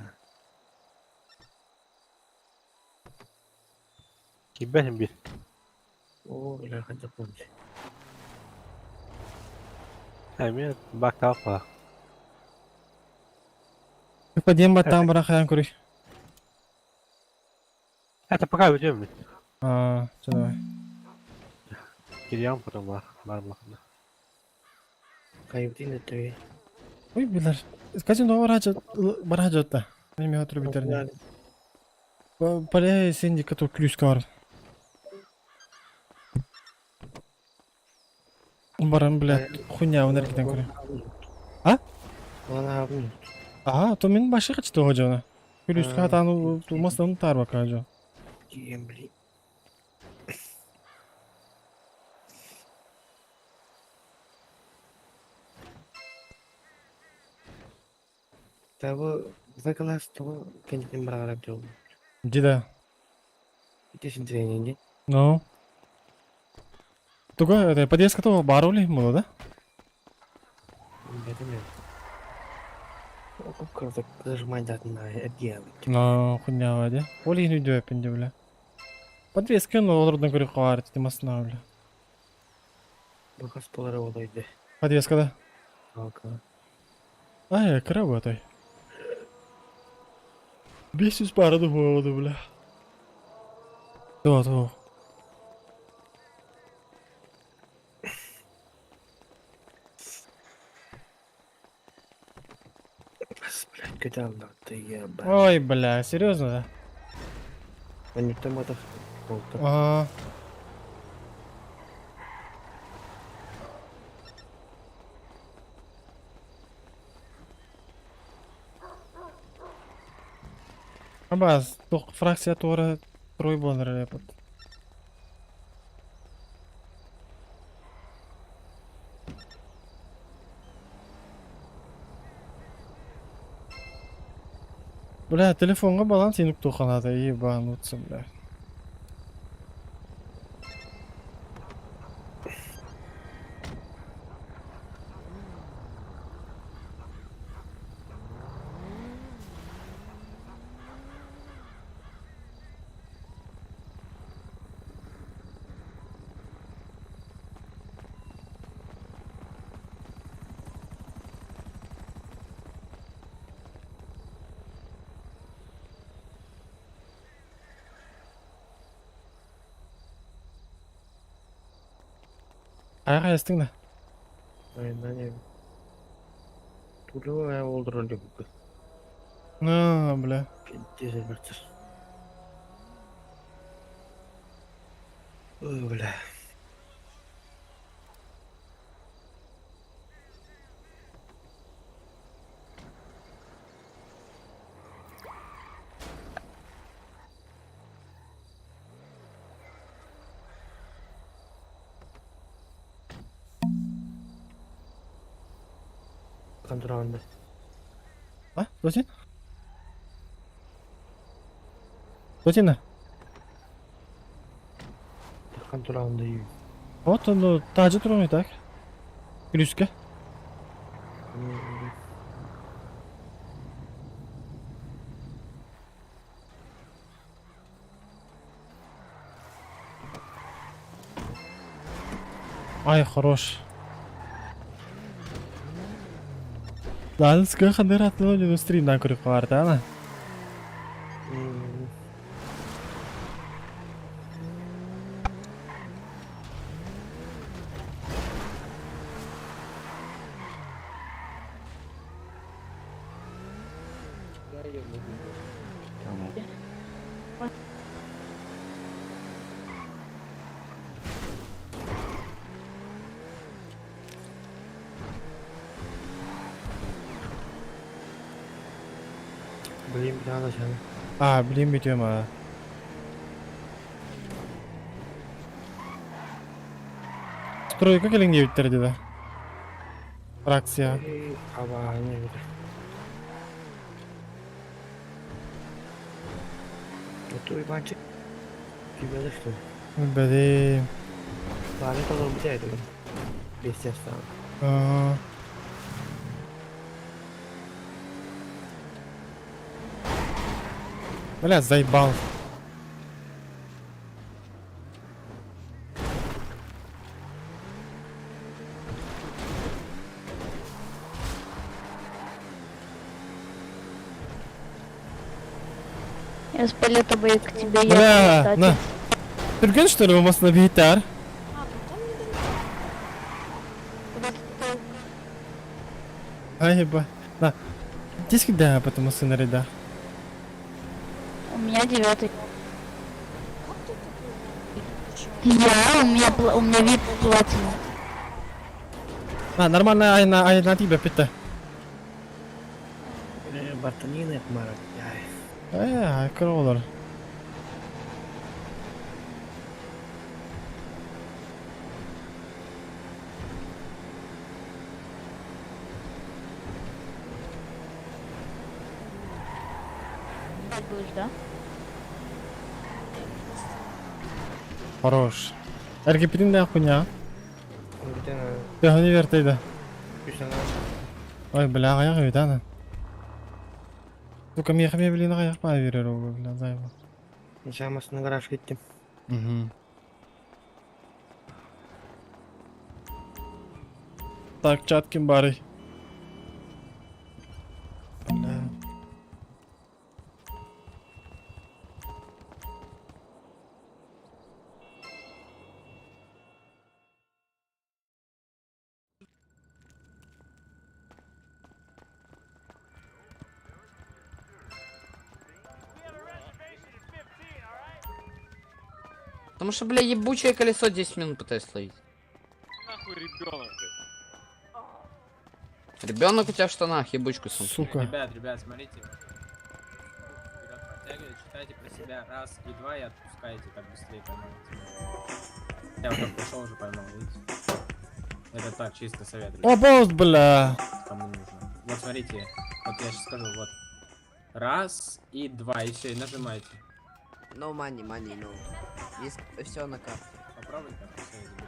Ебать, бир. О, бля, хотя помню. Мен бак талпа. Подъем там барахаyan көрөй. Это пока уйдем. Все, давай. Кирьям потом бармақында. Кайыптын өтөй. Ой, билер. Казино барах жатта. Неме отуруп битерне. Поле синдикатор клюшка бар. Барам, блядь, хуйня өнеркеден көрөй. Лана абын. То мен башы качты го жана. Клюшка атаны тумастан тарба кажо. Кием, блин. Табы за класс того, конечно, брала жол. Дида. Итесин тренинге. Ну. Туга, это подъездка того барули было, да? Это нет. Как-то зажимать на отделы. Хуйня ваде. Оли не идёт, пенде, бля. Подвеска, но олордан көрөй калар, тимасына, бля. Бакас полары олайды. Подвеска, да? Алка. Работай. 500 пара доводу, бля. То. Блядь, кидал на ты еба. Ой, бля, серьезно, да? Они там это полка. Абаз, тох фракция тора трой болар репот. Бля, телефонга баланс инук туханада, ебануться, бля. Аяға естің да? Aynen öyle. Tulu ya olduruldu bu. Бля. Диzel бертер. Ой, бля. Контрабанда. Зачем? Зачем? Контрабанда iyi. Вот он, тажы тұрмай так. Клюшка. Ай, хорош. Ладно, сколько хандер атло не стрим на курик кварта, ана. Блин, bir daha sen. Bileyim bitiyorum ha. Тройка келин деп биттерди да. Фракция. Aba ne bir. Otur bence. Güvende işte. Бәде. Lanet olur bir şeydi. 5 yaştan. Бля, заебал. Я с полета бы к тебе Бля, на. Түрген, что ли, болмасына бейтар? Ай, еба. На. Здесь когда потому сына ряда? У меня 9. У меня вид платина. Нормально, ай на тебя пита. Бартанин yapmarak ya. Aykırı olur. Будешь, да? Хорош. Эргипедин de хуйня. Bir tane Я не вертейді. bir tane Ой, бля, аяқ өйді ана. Сука, мехаме білін аяқ па верер ол, бля, зайба. şamasına garaj gittim. Так, чаткин барый. Бля. Потому что, бля, ебучее колесо 10 минут пытаюсь словить. Нахуй ребенок, блядь. Ребенок у тебя в штанах, ебучку сам. Сука. Ребят, смотрите. Вперед подтягивайте, читайте про себя. Раз и два и отпускаете, так быстрее поймаете. Я вот так пришел уже поймал, видите? Это так, чисто совет. ребят, Обоз, бля. Кому нужно. Вот смотрите, вот я сейчас скажу, вот. Раз и два, и все, и нажимайте. No money, no. Есть все на карте. Попробуйте, а все, и заберете.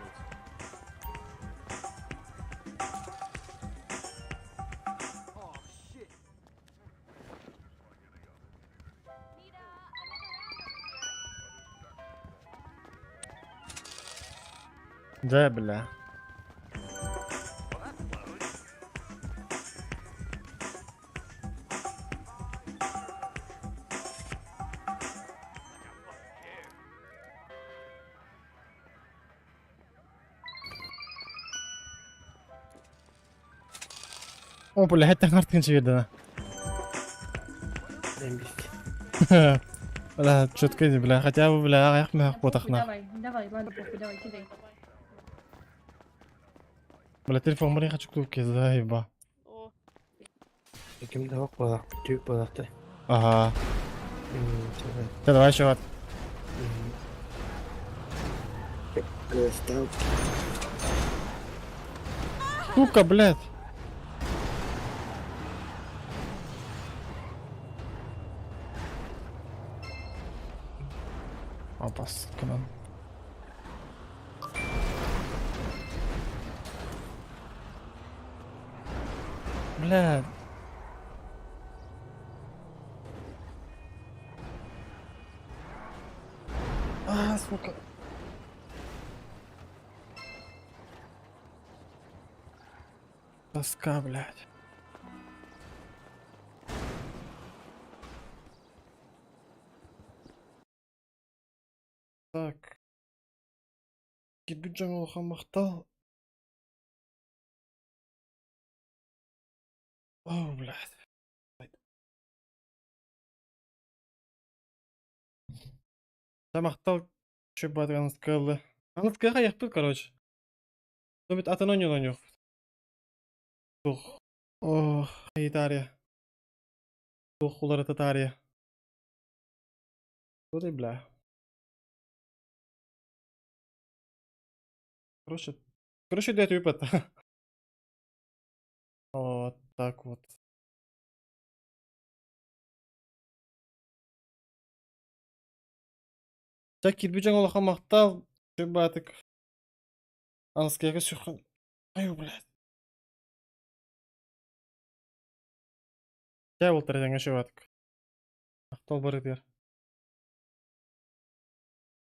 Да, бля. О, бля, это картинчик видно. Дембик. Бля, четко иди, бля, хотя бы, бля, аяқ маяқ ботақна. Давай, ладно, похуй, давай, кидай. Бля, телефон бля, хочу клубки, заеба. Kimde yok balık, tüyük balıktı. Ага. Tabii. Да, давай еще вот. Стал. Сука, блядь. Опасно. Блядь. Сука. Тоска, блядь. Так. Кирпич жаңалыққа мақтал. Оу, блядь. Мақтал. Че бат анықталды. Анықталға яқпыл, короче. Добит атанонил он Тух. Ох, Италия. Тух, улар Татария. Куда, бля? Короче, дать выпад. Вот так вот. Так, кирпич жаңалыққа мақтал. Че батык. Анскайға сүйқан. Ай, блядь. Жай болтыр әден әші батык. Мақтал бар едер.